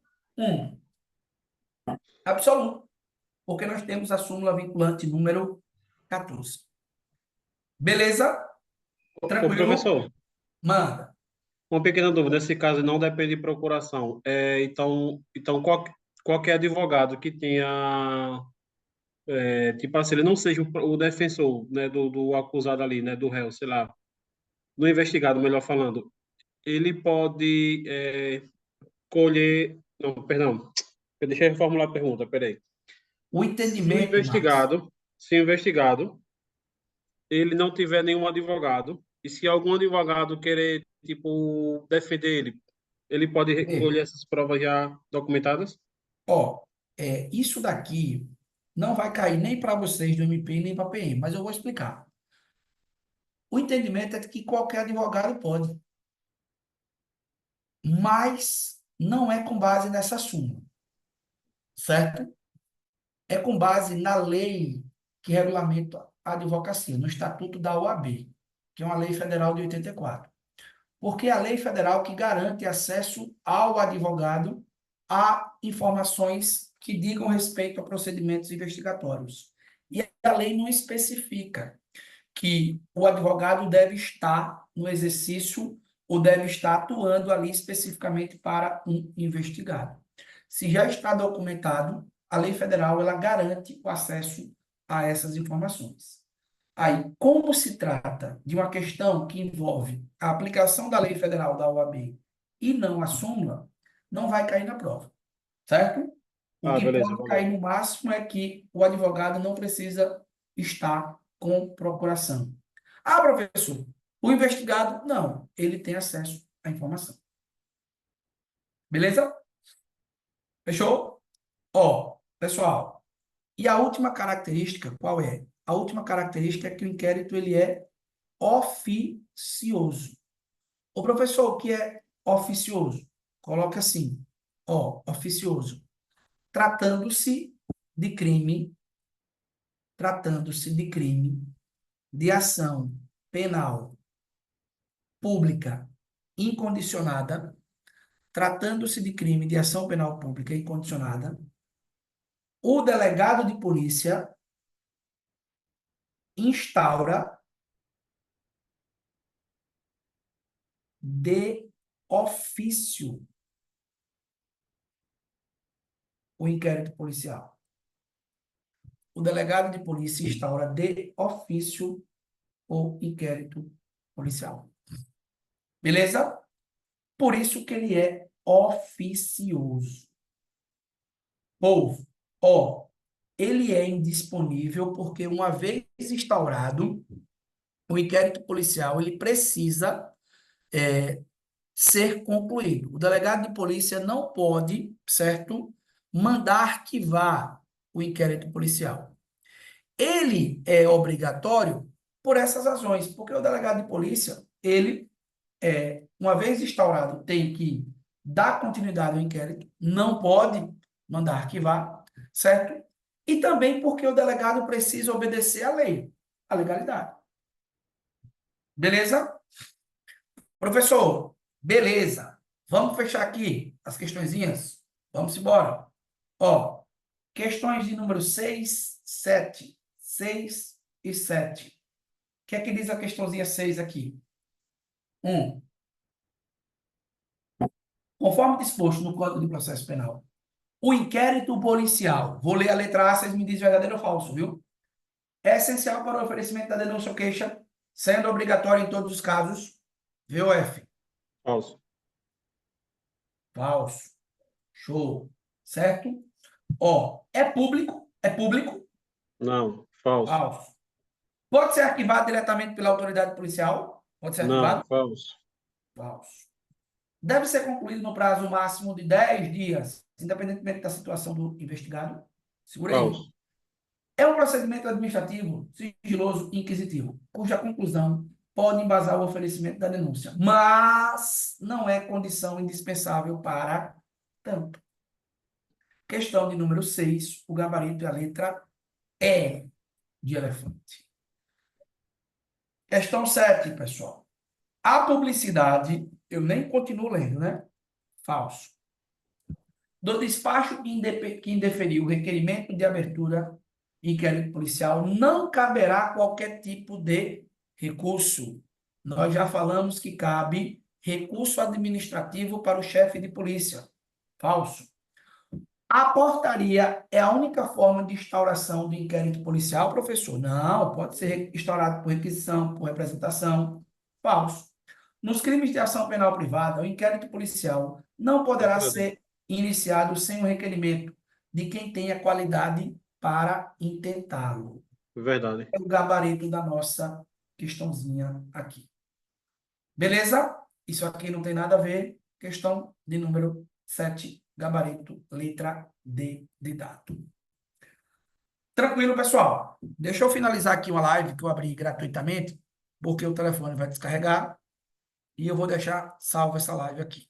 absoluto, porque nós temos a súmula vinculante número 14. Beleza? Ô, Tranquilo? professor, Manda. uma pequena dúvida. Nesse caso, não depende de procuração. Então qualquer advogado que tenha, tipo assim, ele não seja o defensor, né, do acusado ali, né, do réu, sei lá, do investigado, melhor falando, ele pode colher... Não, perdão. Deixa eu reformular a pergunta, peraí. O Se o entendimento, Max. investigado, se o investigado ele não tiver nenhum advogado, e se algum advogado querer, tipo, defender ele, ele pode Vê, recolher essas provas já documentadas? ó, isso daqui não vai cair nem para vocês do MP nem para a PM, mas eu vou explicar. O entendimento é que qualquer advogado pode, mas não é com base nessa súmula. certo? É com base na lei que regulamenta a advocacia, no Estatuto da OAB, que é uma lei federal de 84. Porque é a lei federal que garante acesso ao advogado a informações que digam respeito a procedimentos investigatórios. E a lei não especifica que o advogado deve estar no exercício ou deve estar atuando ali especificamente para um investigado. Se já está documentado, a lei federal ela garante o acesso a essas informações. Aí, como se trata de uma questão que envolve a aplicação da lei federal da OAB e não a súmula, não vai cair na prova, certo? O Ah, que beleza, pode valeu. cair no máximo é que o advogado não precisa estar com procuração. Ah, professor, o investigado, não, ele tem acesso à informação. Beleza? Fechou? Ó, pessoal, e a última característica, qual é? A última característica é que o inquérito ele é oficioso. O professor, o que é oficioso? Coloca assim, ó, oficioso. Tratando-se de crime, tratando-se de crime de ação penal pública incondicionada, tratando-se de crime de ação penal pública incondicionada, o delegado de polícia instaura de ofício o inquérito policial. O delegado de polícia instaura de ofício o inquérito policial. Beleza? Por isso que ele é oficioso. Povo, ó, ele é indisponível porque uma vez instaurado, o inquérito policial ele precisa ser concluído. O delegado de polícia não pode, certo, mandar arquivar o inquérito policial. Ele é obrigatório por essas razões, porque o delegado de polícia, ele, uma vez instaurado, tem que dar continuidade ao inquérito, não pode mandar arquivar, certo? E também porque o delegado precisa obedecer à lei, à legalidade. Beleza? Professor, beleza. Vamos fechar aqui as questõezinhas? Vamos embora. Ó, questões de número 6, 7. 6 e 7. O que é que diz a questãozinha 6 aqui? 1. Conforme disposto no Código de Processo Penal, o inquérito policial, vou ler a letra A, vocês me dizem verdadeiro ou falso, viu? É essencial para o oferecimento da denúncia ou queixa, sendo obrigatório em todos os casos. VOF. Falso. Falso. Show. Certo? Ó, é público? É público? Não, falso. Falso. Pode ser arquivado diretamente pela autoridade policial? Pode ser Não, arquivado? falso. Falso. Deve ser concluído no prazo máximo de 10 dias, independentemente da situação do investigado. Segura aí. Falso. É um procedimento administrativo, sigiloso e inquisitivo, cuja conclusão pode embasar o oferecimento da denúncia, mas não é condição indispensável para tanto. Questão de número 6, o gabarito e a letra E de elefante. Questão 7, pessoal. A publicidade, eu nem continuo lendo, né? Falso. Do despacho que indeferiu o requerimento de abertura de inquérito policial, não caberá qualquer tipo de recurso. Nós já falamos que cabe recurso administrativo para o chefe de polícia. Falso. A portaria é a única forma de instauração do inquérito policial, professor? Não, pode ser instaurado por requisição, por representação. Falso. Nos crimes de ação penal privada, o inquérito policial não poderá ser iniciado sem o requerimento de quem tenha qualidade para intentá-lo. Verdade. É o gabarito da nossa questãozinha aqui. Beleza? Isso aqui não tem nada a ver. Questão de número 7, gabarito, letra D de dado. Tranquilo, pessoal? Deixa eu finalizar aqui uma live que eu abri gratuitamente, porque o telefone vai descarregar e eu vou deixar salvo essa live aqui.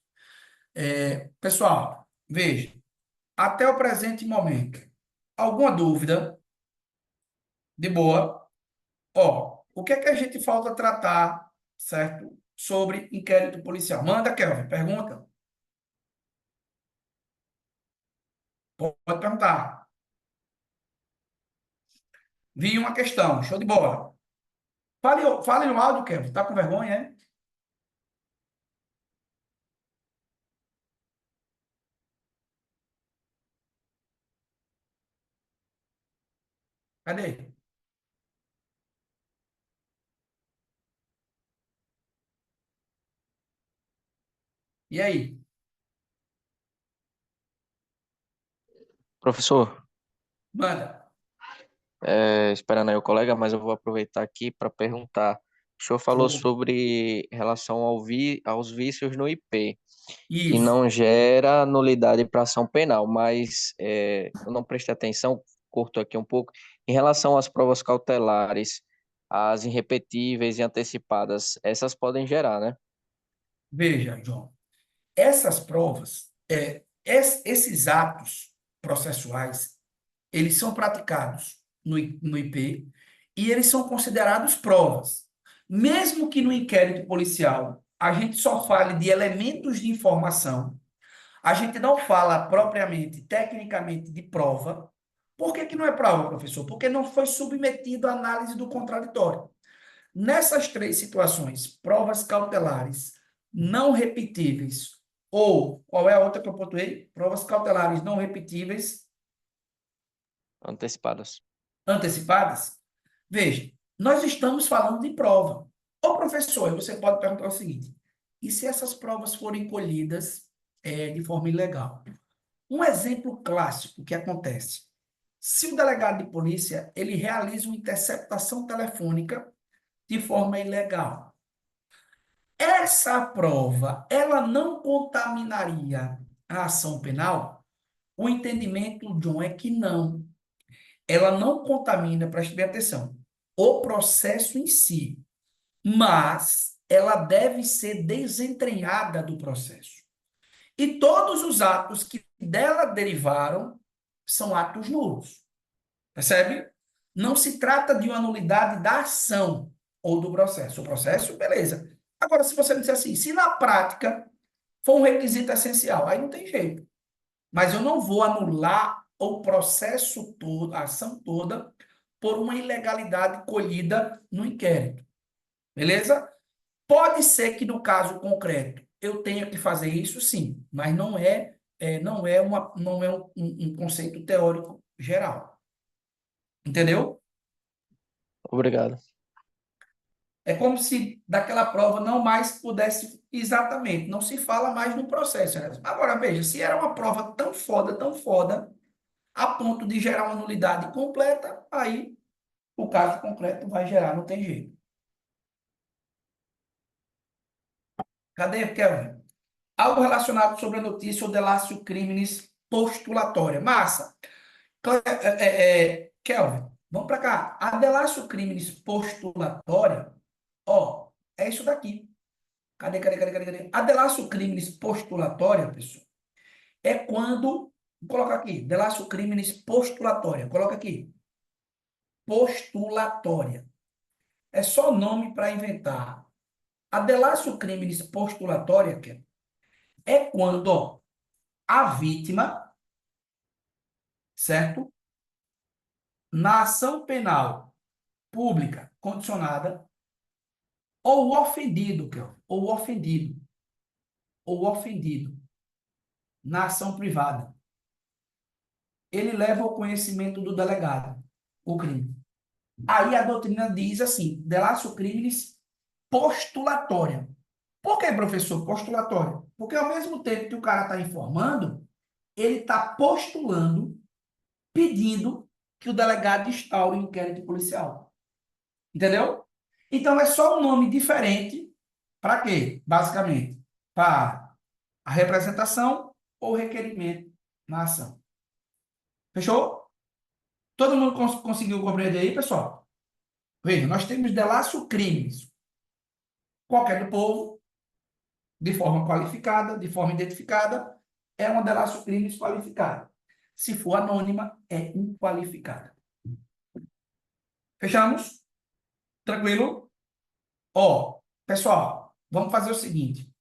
Pessoal, veja, até o presente momento. Alguma dúvida? De boa. Ó, o que é que a gente falta tratar, certo? Sobre inquérito policial. Manda, Kelvin, pergunta. Pode perguntar. Vi uma questão, show de bola. Fale no áudio, Kelvin. Tá com vergonha, é? Cadê? E aí? Professor, Manda. esperando aí o colega, mas eu vou aproveitar aqui para perguntar. O senhor falou Show. sobre relação aos vícios no IP, que Isso. não gera nulidade para ação penal, mas eu não prestei atenção, corto aqui um pouco, em relação às provas cautelares, as irrepetíveis e antecipadas, essas podem gerar, né? Veja, João. Essas provas, esses atos processuais, eles são praticados no IP e eles são considerados provas. Mesmo que no inquérito policial a gente só fale de elementos de informação, a gente não fala propriamente, tecnicamente, de prova. Por que que não é prova, professor? Porque não foi submetido à análise do contraditório. Nessas três situações, provas cautelares não repetíveis, ou qual é a outra que eu pontuei? Provas cautelares não repetíveis, Antecipadas. antecipadas. Veja, nós estamos falando de prova. Ô professor, você pode perguntar o seguinte: e se essas provas forem colhidas de forma ilegal? Um exemplo clássico que acontece: se o delegado de polícia ele realiza uma interceptação telefônica de forma ilegal, essa prova, ela não contaminaria a ação penal? O entendimento, John, é que não. Ela não contamina, preste bem atenção, o processo em si, mas ela deve ser desentranhada do processo. E todos os atos que dela derivaram são atos nulos. Percebe? Não se trata de uma nulidade da ação ou do processo. O processo, beleza. Agora, se você me disser assim, se na prática for um requisito essencial, aí não tem jeito. Mas eu não vou anular o processo todo, a ação toda, por uma ilegalidade colhida no inquérito. Beleza? Pode ser que no caso concreto eu tenha que fazer isso, sim, mas não é um conceito teórico geral. Entendeu? Obrigado. É como se daquela prova não mais pudesse, exatamente, não se fala mais no processo. Né? Agora, veja, se era uma prova tão foda, a ponto de gerar uma nulidade completa, aí o caso concreto vai gerar, não tem jeito. Cadê, Kelvin? Algo relacionado sobre a notícia ou delácio criminis postulatória. Massa. Kelvin, vamos para cá. A delácio criminis postulatória, ó, é isso daqui. Cadê? A delácio criminis postulatória, pessoal, é quando, vou colocar aqui, delácio criminis postulatória, coloca aqui, postulatória. É só nome para inventar. A delácio criminis postulatória, é quando, ó, a vítima, certo? Na ação penal pública condicionada, ou o ofendido, ou o ofendido, na ação privada, ele leva ao conhecimento do delegado o crime. Aí a doutrina diz assim, delatio criminis postulatória. Por que, professor, postulatória? Porque ao mesmo tempo que o cara está informando, ele está postulando, pedindo que o delegado instaure um inquérito policial. Entendeu? Então é só um nome diferente para quê? Basicamente, para a representação ou requerimento na ação. Fechou? Todo mundo conseguiu compreender aí, pessoal? Veja, nós temos delácio crimes. Qualquer do povo, de forma qualificada, de forma identificada, é uma delácio crimes qualificada. Se for anônima, é inqualificada. Fechamos? Tranquilo? Ó, pessoal, vamos fazer o seguinte.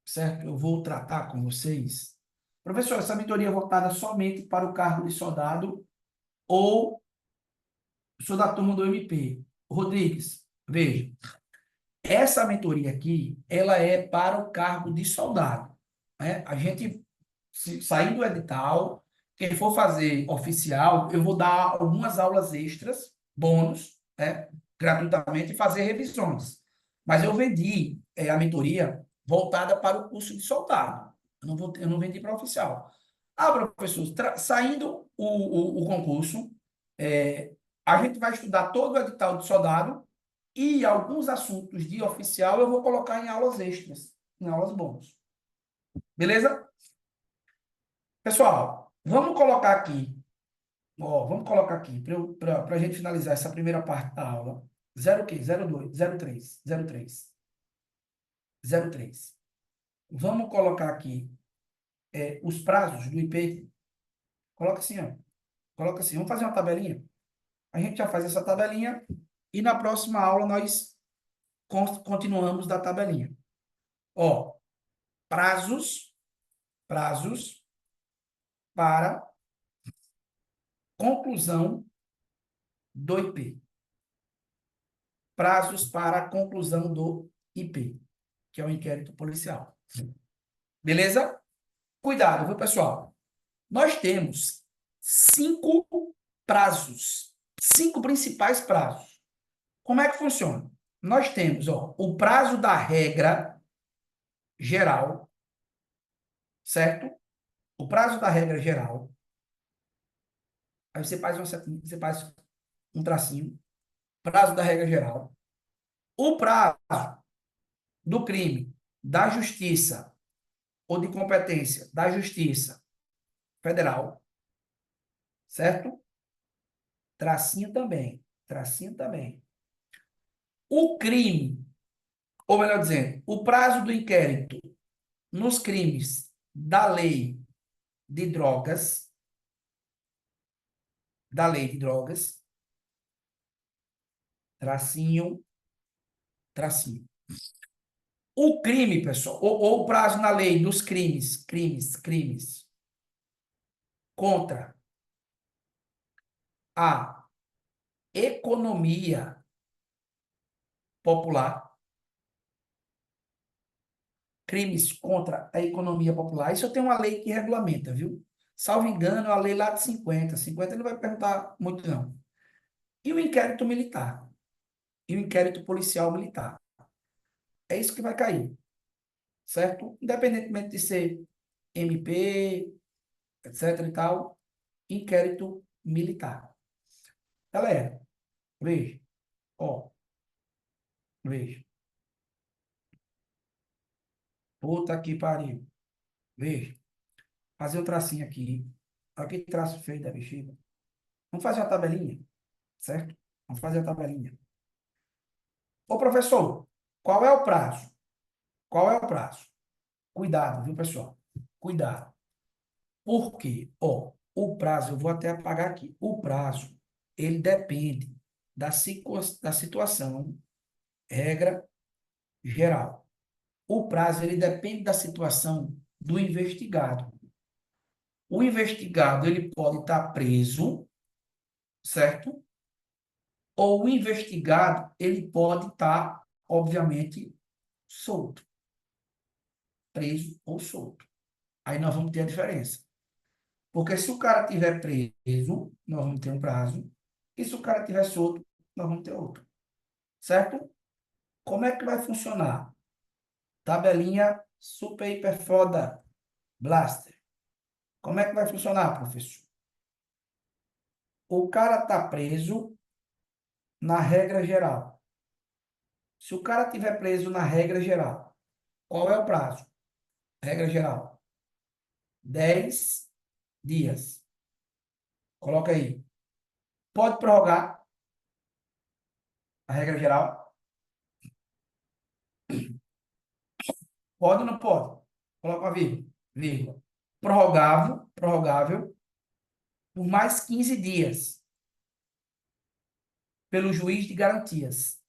Certo? Eu vou tratar com vocês. Professor, essa mentoria é voltada somente para o cargo de soldado ou sou da turma do MP? Rodrigues, veja, essa mentoria aqui, ela é para o cargo de soldado, né? A gente, saindo do edital, quem for fazer oficial, eu vou dar algumas aulas extras, bônus, né? Gratuitamente, e fazer revisões. Mas eu vendi a mentoria voltada para o curso de soldado. Eu não vendi para oficial. Ah, professor, saindo o concurso, é, a gente vai estudar todo o edital de soldado e alguns assuntos de oficial eu vou colocar em aulas extras, em aulas bônus. Beleza? Pessoal, vamos colocar aqui, ó, vamos colocar aqui, para a gente finalizar essa primeira parte da aula. 0 o quê? 02, 03, 03, 03. Vamos colocar aqui os prazos do IP. Coloca assim, ó. Coloca assim, vamos fazer uma tabelinha. A gente já faz essa tabelinha e na próxima aula nós continuamos da tabelinha. Ó, prazos para conclusão do IP. Prazos para a conclusão do IP, que é o inquérito policial. Beleza? Cuidado, viu, pessoal? Nós temos 5 prazos, 5 principais prazos. Como é que funciona? Nós temos, ó, o prazo da regra geral, certo? O prazo da regra geral. Aí você faz você faz um tracinho. Prazo da regra geral. O prazo do crime da justiça ou de competência da justiça federal, certo? Tracinho também. Tracinho também. O crime, ou melhor dizendo, o prazo do inquérito nos crimes da lei de drogas, tracinho, tracinho. O crime, pessoal, ou o prazo na lei dos crimes contra a economia popular, crimes contra a economia popular. Isso eu tenho uma lei que regulamenta, viu? Salvo engano, a lei lá de 50. 50 ele não vai perguntar muito, não. E o inquérito militar. E o inquérito policial militar. É isso que vai cair, certo? Independentemente de ser MP, etc e tal, inquérito militar. Galera, veja, ó, veja. Puta que pariu. Veja. Fazer um tracinho aqui. Aqui traço feio da bexiga. Vamos fazer uma tabelinha, certo? Vamos fazer a tabelinha. Ô, professor, qual é o prazo? Qual é o prazo? Cuidado, viu, pessoal? Cuidado. Por quê? Ó, o prazo, eu vou até apagar aqui. O prazo, ele depende da situação, regra geral. O prazo, ele depende da situação do investigado. O investigado, ele pode estar preso, certo? Ou o investigado, ele pode estar, obviamente, solto, preso ou solto. Aí nós vamos ter a diferença. Porque se o cara tiver preso, nós vamos ter um prazo. E se o cara tiver solto, nós vamos ter outro. Certo? Como é que vai funcionar? Tabelinha super hiper foda blaster. Como é que vai funcionar, professor? O cara está preso na regra geral. Se o cara tiver preso na regra geral, qual é o prazo? Regra geral. 10 dias. Coloca aí. Pode prorrogar a regra geral? Pode ou não pode? Coloca uma vírgula. Vírgula. prorrogável por mais 15 dias pelo juiz de garantias.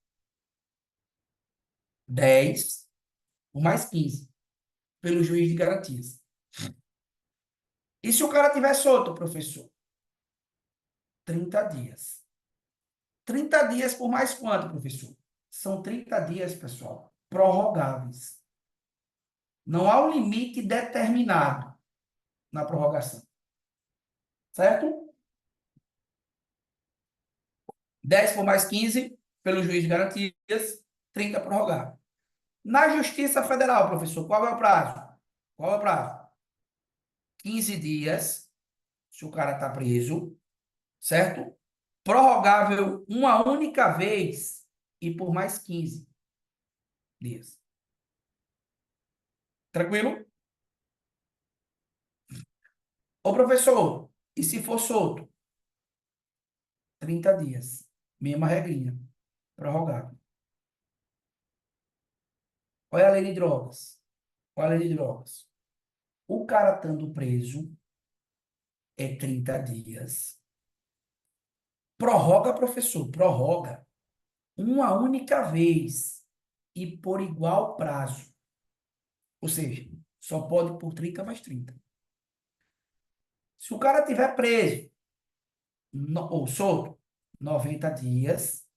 10 por mais 15 pelo juiz de garantias. E se o cara tiver solto, professor? 30 dias. 30 dias por mais quanto, professor? São 30 dias, pessoal, prorrogáveis. Não há um limite determinado na prorrogação. Certo? 10 por mais 15 pelo juiz de garantias, 30 prorrogável. Na Justiça Federal, professor, qual é o prazo? Qual é o prazo? 15 dias, se o cara está preso, certo? Prorrogável uma única vez e por mais 15 dias. Tranquilo? Ô, professor, e se for solto? 30 dias. Mesma regrinha. Prorrogável. Olha a lei de drogas. Olha a lei de drogas. O cara estando preso é 30 dias. Prorroga, professor, prorroga uma única vez e por igual prazo. Ou seja, só pode por 30 mais 30. Se o cara tiver preso ou solto, 90 dias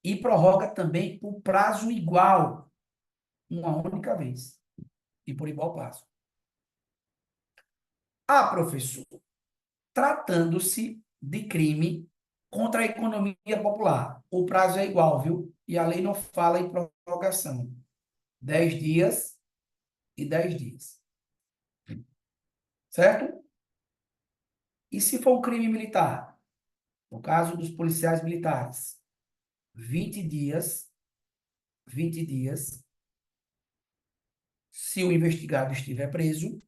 e prorroga também por prazo igual, uma única vez e por igual prazo. Ah, professor, tratando-se de crime contra a economia popular, o prazo é igual, viu? E a lei não fala em prorrogação. 10 dias e 10 dias. Certo? E se for um crime militar? No caso dos policiais militares, 20 dias, 20 dias, se o investigado estiver preso.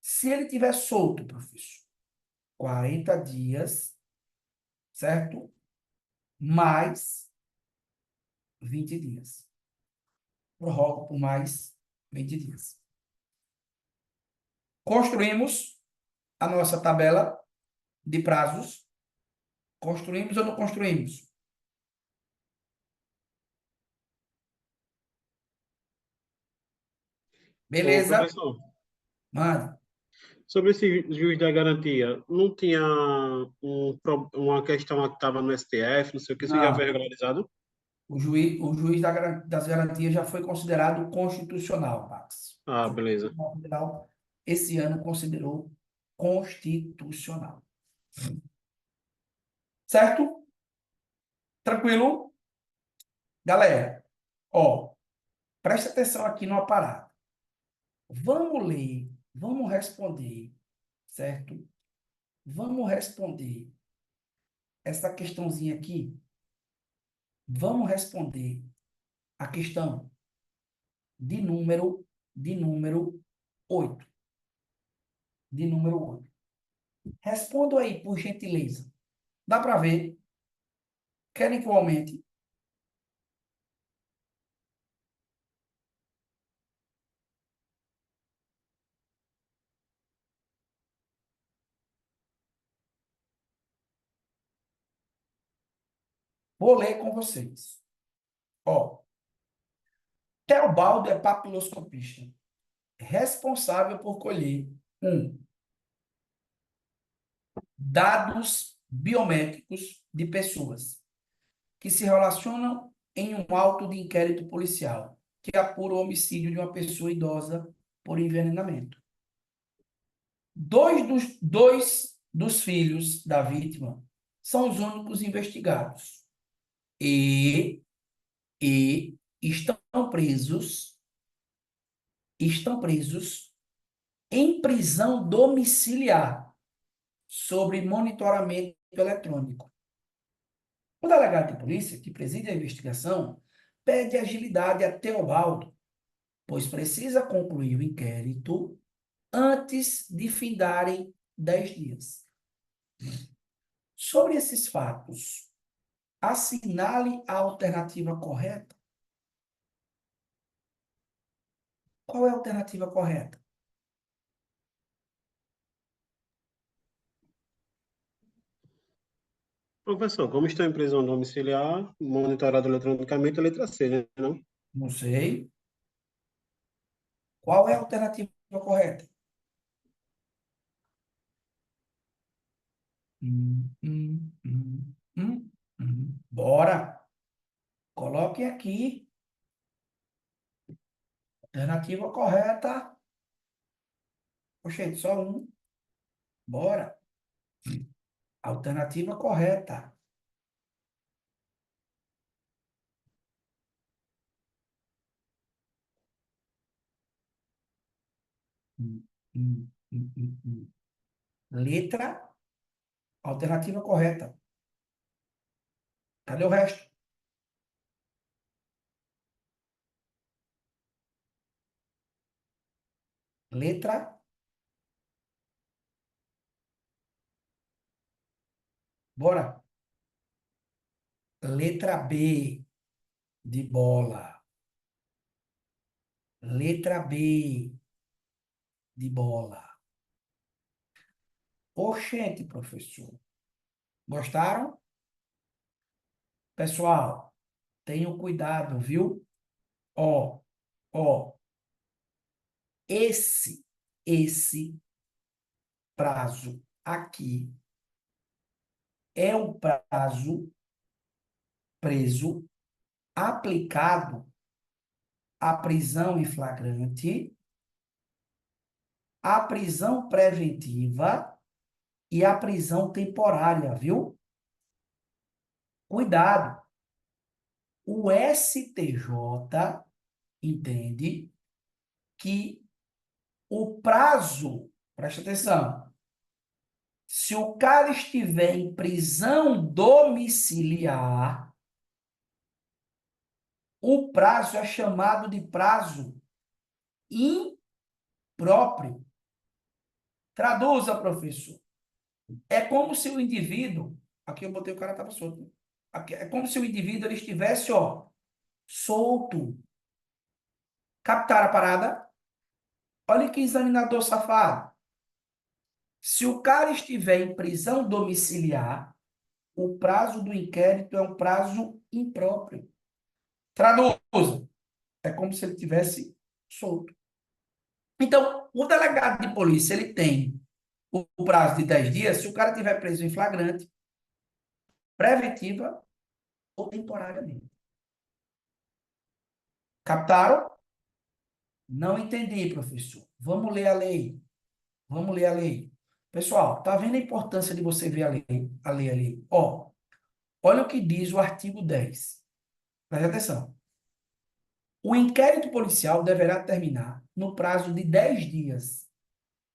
Se ele estiver solto, professor, 40 dias, certo? Mais 20 dias. Prorrogo por mais 20 dias. Construímos a nossa tabela de prazos. Construímos ou não construímos? Ô, Beleza? professor, Mano, sobre esse juiz da garantia, não tinha uma questão lá que estava no STF, não sei o que, isso já foi não. regularizado? O juiz das garantias já foi considerado constitucional, Max. O Ah, Supremo beleza. Tribunal Federal, esse ano, considerou constitucional. Certo? Tranquilo? Galera, ó, presta atenção aqui no aparato. Vamos ler, vamos responder, certo? Vamos responder essa questãozinha aqui. Vamos responder a questão de número 8. De número 8. Respondo aí, por gentileza. Dá para ver? Querem que eu aumente? Vou ler com vocês. Ó, Teobaldo é papiloscopista, responsável por colher 1. Dados biométricos de pessoas que se relacionam em um auto de inquérito policial que apura o homicídio de uma pessoa idosa por envenenamento. Dois dos filhos da vítima são os únicos investigados e estão presos em prisão domiciliar sob monitoramento eletrônico. O delegado de polícia, que preside a investigação, pede agilidade a Teobaldo, pois precisa concluir o inquérito antes de findarem 10 dias. Sobre esses fatos, assinale a alternativa correta. Qual é a alternativa correta? Professor, como está em prisão domiciliar, monitorado eletronicamente, a letra C, né? Não? Não sei. Qual é a alternativa correta? Hum, hum, hum, Bora. Coloque aqui. Alternativa correta. Oxente, só um. Bora. Alternativa correta. Hum, hum. Letra, alternativa correta. Cadê o resto? Letra, bora. Letra B de bola. Letra B de bola. Oxente, professor. Gostaram? Pessoal, tenham cuidado, viu? Ó, ó, esse prazo aqui é o prazo preso aplicado à prisão em flagrante, à prisão preventiva e à prisão temporária, viu? Cuidado. O STJ entende que o prazo, presta atenção, se o cara estiver em prisão domiciliar, o prazo é chamado de prazo impróprio. Traduza, professor. É como se o indivíduo, aqui eu botei o cara estava solto, né? É como se o indivíduo ele estivesse, ó, solto. Captar a parada? Olha que examinador safado. Se o cara estiver em prisão domiciliar, o prazo do inquérito é um prazo impróprio. Traduza. É como se ele tivesse solto. Então, o delegado de polícia, ele tem o prazo de 10 dias se o cara estiver preso em flagrante, preventiva ou temporariamente. Captaram? Não entendi, professor. Vamos ler a lei. Vamos ler a lei. Pessoal, tá vendo a importância de você ver a lei ali? Ó, olha o que diz o artigo 10. Preste atenção. O inquérito policial deverá terminar no prazo de 10 dias,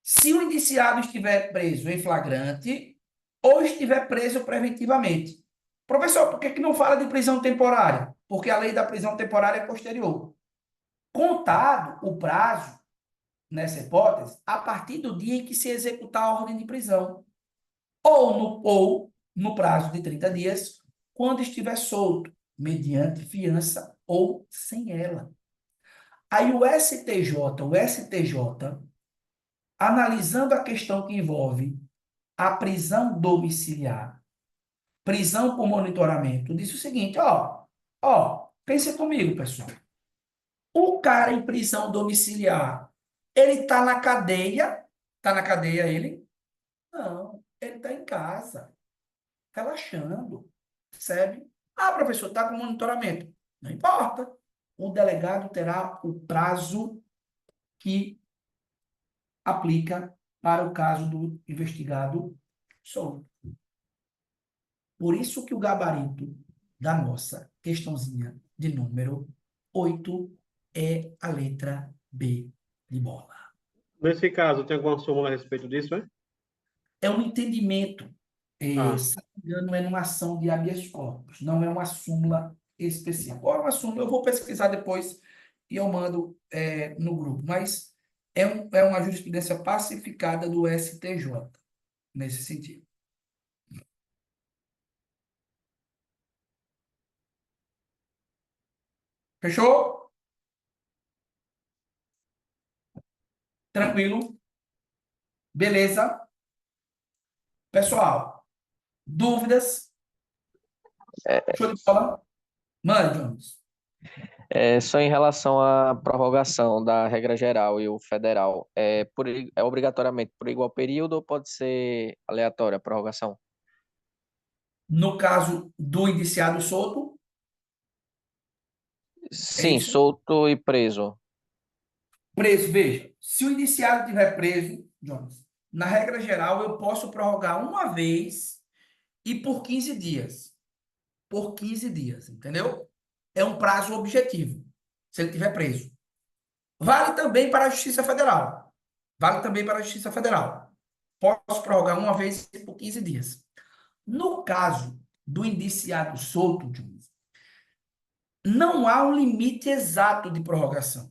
se o indiciado estiver preso em flagrante ou estiver preso preventivamente. Professor, por que que não fala de prisão temporária? Porque a lei da prisão temporária é posterior. Contado o prazo, nessa hipótese, a partir do dia em que se executar a ordem de prisão, ou no prazo de 30 dias, quando estiver solto, mediante fiança ou sem ela. Aí o STJ, analisando a questão que envolve a prisão domiciliar, prisão por monitoramento, disse o seguinte, pensa comigo, pessoal. O cara em prisão domiciliar, ele está na cadeia? Está na cadeia ele? Não, ele está em casa, relaxando, percebe? Ah, professor, está com monitoramento. Não importa. O delegado terá o prazo que aplica para o caso do investigado solto. Por isso que o gabarito da nossa questãozinha de número 8 é a letra B de bola. Nesse caso, tem alguma súmula a respeito disso, é? É um entendimento, Ah, se não me engano, é numa ação de habeas corpus, não é uma súmula específica. Ou é uma súmula, eu vou pesquisar depois e eu mando no grupo, mas é uma jurisprudência pacificada do STJ, nesse sentido. Fechou? Tranquilo? Beleza? Pessoal, dúvidas? Show de bola? Manda, Jones. Só em relação à prorrogação da regra geral e o federal, é obrigatoriamente por igual período ou pode ser aleatória a prorrogação? No caso do indiciado solto, é Sim, isso? solto e preso. Preso, veja, se o indiciado estiver preso, Jones, na regra geral, eu posso prorrogar uma vez e por 15 dias. Por 15 dias, entendeu? É um prazo objetivo, se ele estiver preso. Vale também para a Justiça Federal. Vale também para a Justiça Federal. Posso prorrogar uma vez por 15 dias. No caso do indiciado solto, Jones, não há um limite exato de prorrogação.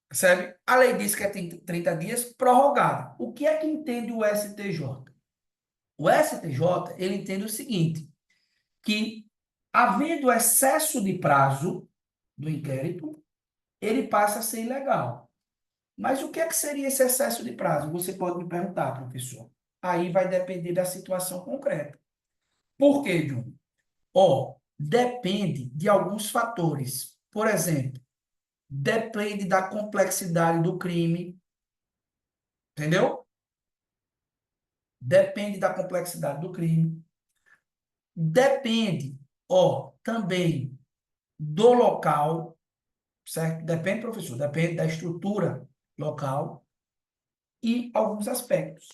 Percebe? A lei diz que é 30 dias prorrogado. O que é que entende o STJ? O STJ, ele entende o seguinte, que havendo excesso de prazo do inquérito, ele passa a ser ilegal. Mas o que é que seria esse excesso de prazo? Você pode me perguntar, professor. Aí vai depender da situação concreta. Por quê, Júnior? Depende de alguns fatores. Por exemplo, depende da complexidade do crime, entendeu? Depende da complexidade do crime. Depende, também do local, certo? Depende, professor, depende da estrutura local e alguns aspectos.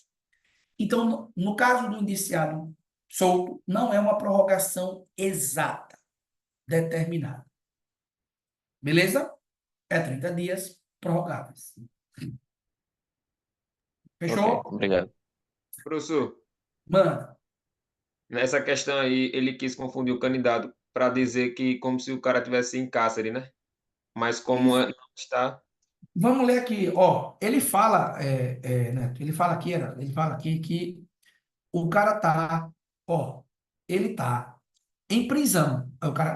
Então, no caso do indiciado solto, não é uma prorrogação exata, determinada. Beleza? É 30 dias prorrogáveis. Ok, Fechou? obrigado. Professor, Manda. nessa questão aí, ele quis confundir o candidato para dizer que como se o cara tivesse em cárcere, né? Mas como Isso. não está, Vamos ler aqui, ele fala, Neto, ele fala aqui que o cara tá, ele tá em prisão. Aí o cara,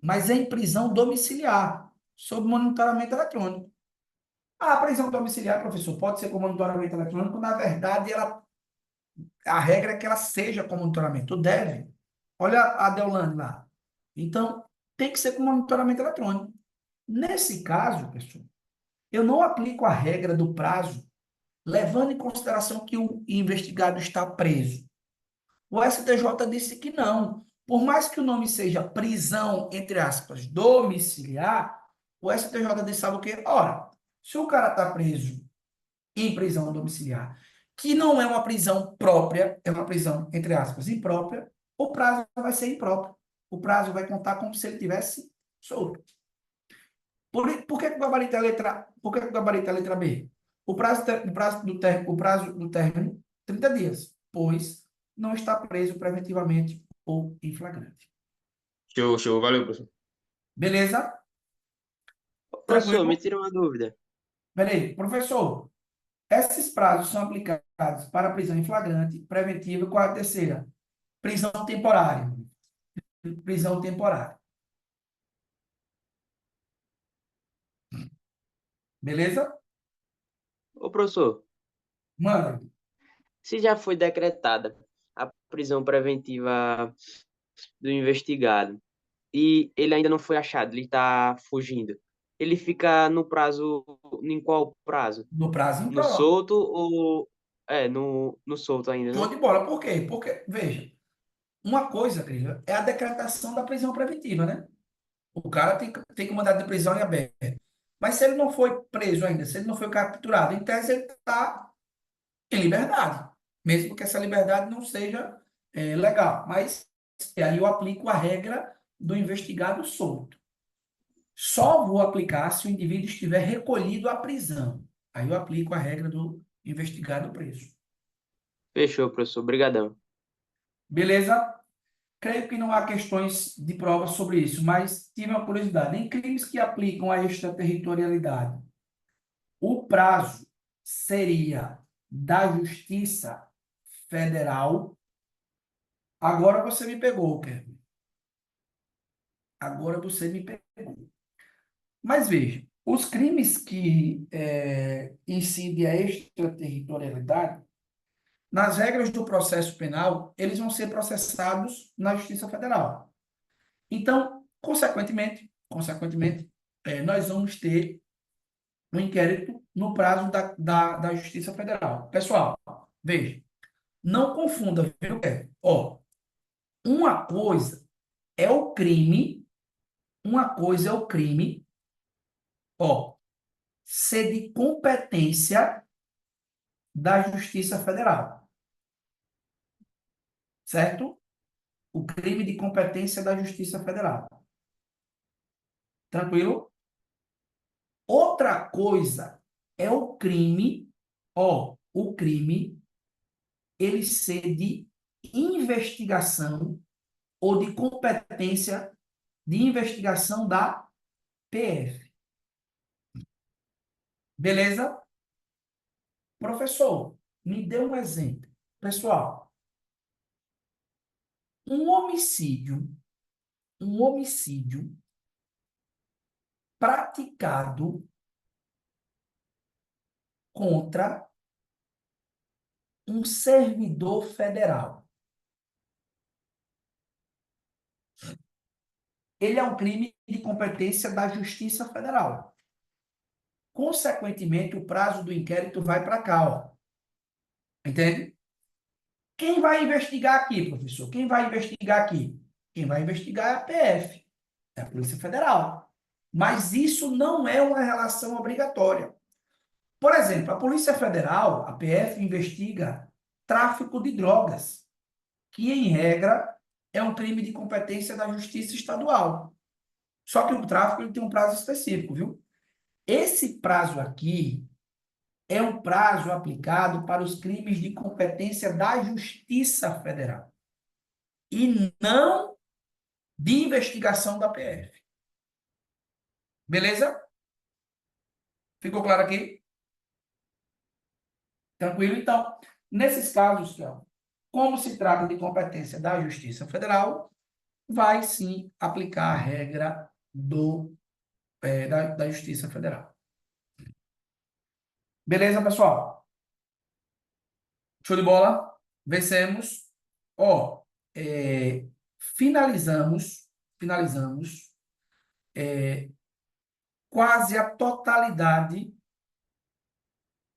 mas é em prisão domiciliar, sob monitoramento eletrônico. A prisão domiciliar, professor, pode ser com monitoramento eletrônico, na verdade, a regra é que ela seja com monitoramento, deve. Olha a Deolane lá. Então, tem que ser com monitoramento eletrônico. Nesse caso, pessoal, eu não aplico a regra do prazo, levando em consideração que o investigado está preso. O STJ disse que não. Por mais que o nome seja prisão, entre aspas, domiciliar, o STJ disse, sabe o quê? Ora, se o cara está preso em prisão domiciliar, que não é uma prisão própria, é uma prisão, entre aspas, imprópria, o prazo vai ser impróprio. O prazo vai contar como se ele tivesse solto. Por que o gabarito é a letra, por que o gabarito é a letra B? O prazo do término, 30 dias, pois não está preso preventivamente ou em flagrante. show, valeu, professor. Beleza? Professor, me Tranquilo? tira uma dúvida. Peraí, professor, esses prazos são aplicados para prisão em flagrante, preventiva, qual é a terceira? Prisão temporária. Prisão temporária. Beleza? Ô, professor, Manda. se já foi decretada a prisão preventiva do investigado e ele ainda não foi achado, ele está fugindo, ele fica no prazo, em qual prazo? No prazo No impróprio. solto ou... no solto ainda, Show né? de bola. Por quê? Porque, veja, uma coisa, querido, é a decretação da prisão preventiva, né? O cara tem que mandar de prisão em aberto. Mas se ele não foi preso ainda, se ele não foi capturado, em tese ele está em liberdade. Mesmo que essa liberdade não seja legal. Mas aí eu aplico a regra do investigado solto. Só vou aplicar se o indivíduo estiver recolhido à prisão. Aí eu aplico a regra do investigado preso. Fechou, professor. Obrigadão. Beleza? Creio que não há questões de prova sobre isso, mas tive uma curiosidade. Em crimes que aplicam a extraterritorialidade, o prazo seria da Justiça Federal. Agora você me pegou, Kevin. Agora você me pegou. Mas veja, os crimes que incidem a extraterritorialidade, nas regras do processo penal, eles vão ser processados na Justiça Federal. Então, consequentemente, nós vamos ter um inquérito no prazo da Justiça Federal. Pessoal, veja, não confunda, viu? Ó, uma coisa é o crime, ó, ser de competência da Justiça Federal, certo? O crime de competência da Justiça Federal. Tranquilo? Outra coisa é o crime, ele ser de investigação ou de competência de investigação da PF. Beleza? Professor, me dê um exemplo. Pessoal, um homicídio praticado contra um servidor federal. Ele é um crime de competência da Justiça Federal. Consequentemente, o prazo do inquérito vai para cá, ó. Entende? Quem vai investigar aqui, professor? Quem vai investigar aqui? Quem vai investigar é a PF, é a Polícia Federal. Mas isso não é uma relação obrigatória. Por exemplo, a Polícia Federal, a PF, investiga tráfico de drogas, que, em regra, é um crime de competência da Justiça Estadual. Só que o tráfico ele tem um prazo específico, viu? Esse prazo aqui é um prazo aplicado para os crimes de competência da Justiça Federal e não de investigação da PF. Beleza? Ficou claro aqui? Tranquilo? Então, nesses casos, como se trata de competência da Justiça Federal, vai sim aplicar a regra da Justiça Federal. Beleza, pessoal? Show de bola? Vencemos. Ó, finalizamos quase a totalidade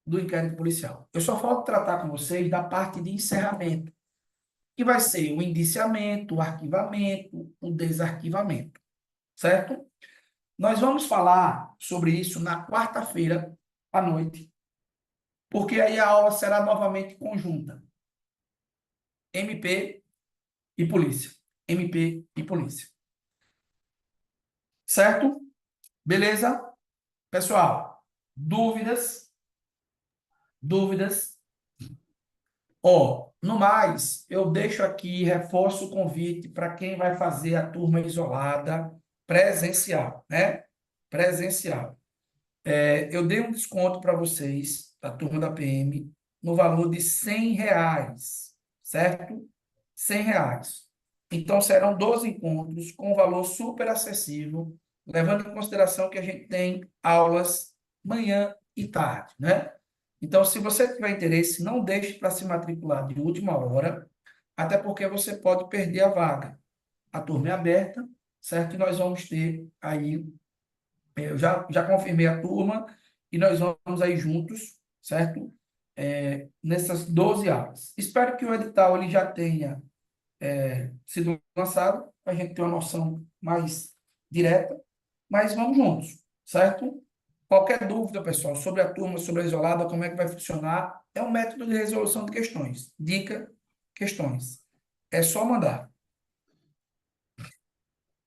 do inquérito policial. Eu só falta tratar com vocês da parte de encerramento, que vai ser o indiciamento, o arquivamento, o desarquivamento, certo? Nós vamos falar sobre isso na quarta-feira à noite, porque aí a aula será novamente conjunta. MP e polícia. MP e polícia. Certo? Beleza? Pessoal, dúvidas? Dúvidas? Ó, no mais, eu deixo aqui, reforço o convite para quem vai fazer a turma isolada presencial, né? Presencial. Eu dei um desconto para vocês, da turma da PM, no valor de R$ 100, certo? R$ 100. Então, serão 12 encontros com valor super acessível, levando em consideração que a gente tem aulas manhã e tarde, né? Então, se você tiver interesse, não deixe para se matricular de última hora, até porque você pode perder a vaga. A turma é aberta, certo? E nós vamos ter aí, eu já confirmei a turma, e nós vamos aí juntos, certo? Nessas 12 aulas. Espero que o edital ele já tenha sido lançado, para a gente ter uma noção mais direta, mas vamos juntos, certo? Qualquer dúvida, pessoal, sobre a turma, sobre a isolada, como é que vai funcionar, é um método de resolução de questões. Dica, questões. É só mandar.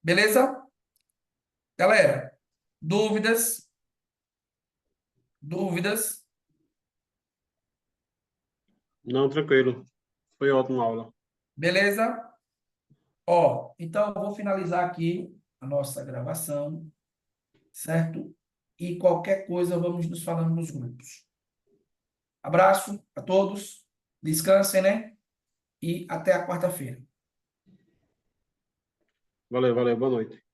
Beleza? Galera, dúvidas? Dúvidas? Não, tranquilo. Foi ótima aula. Beleza? Ó, então eu vou finalizar aqui a nossa gravação, certo? E qualquer coisa vamos nos falando nos grupos. Abraço a todos, descansem, né? E até a quarta-feira. Valeu, valeu. Boa noite.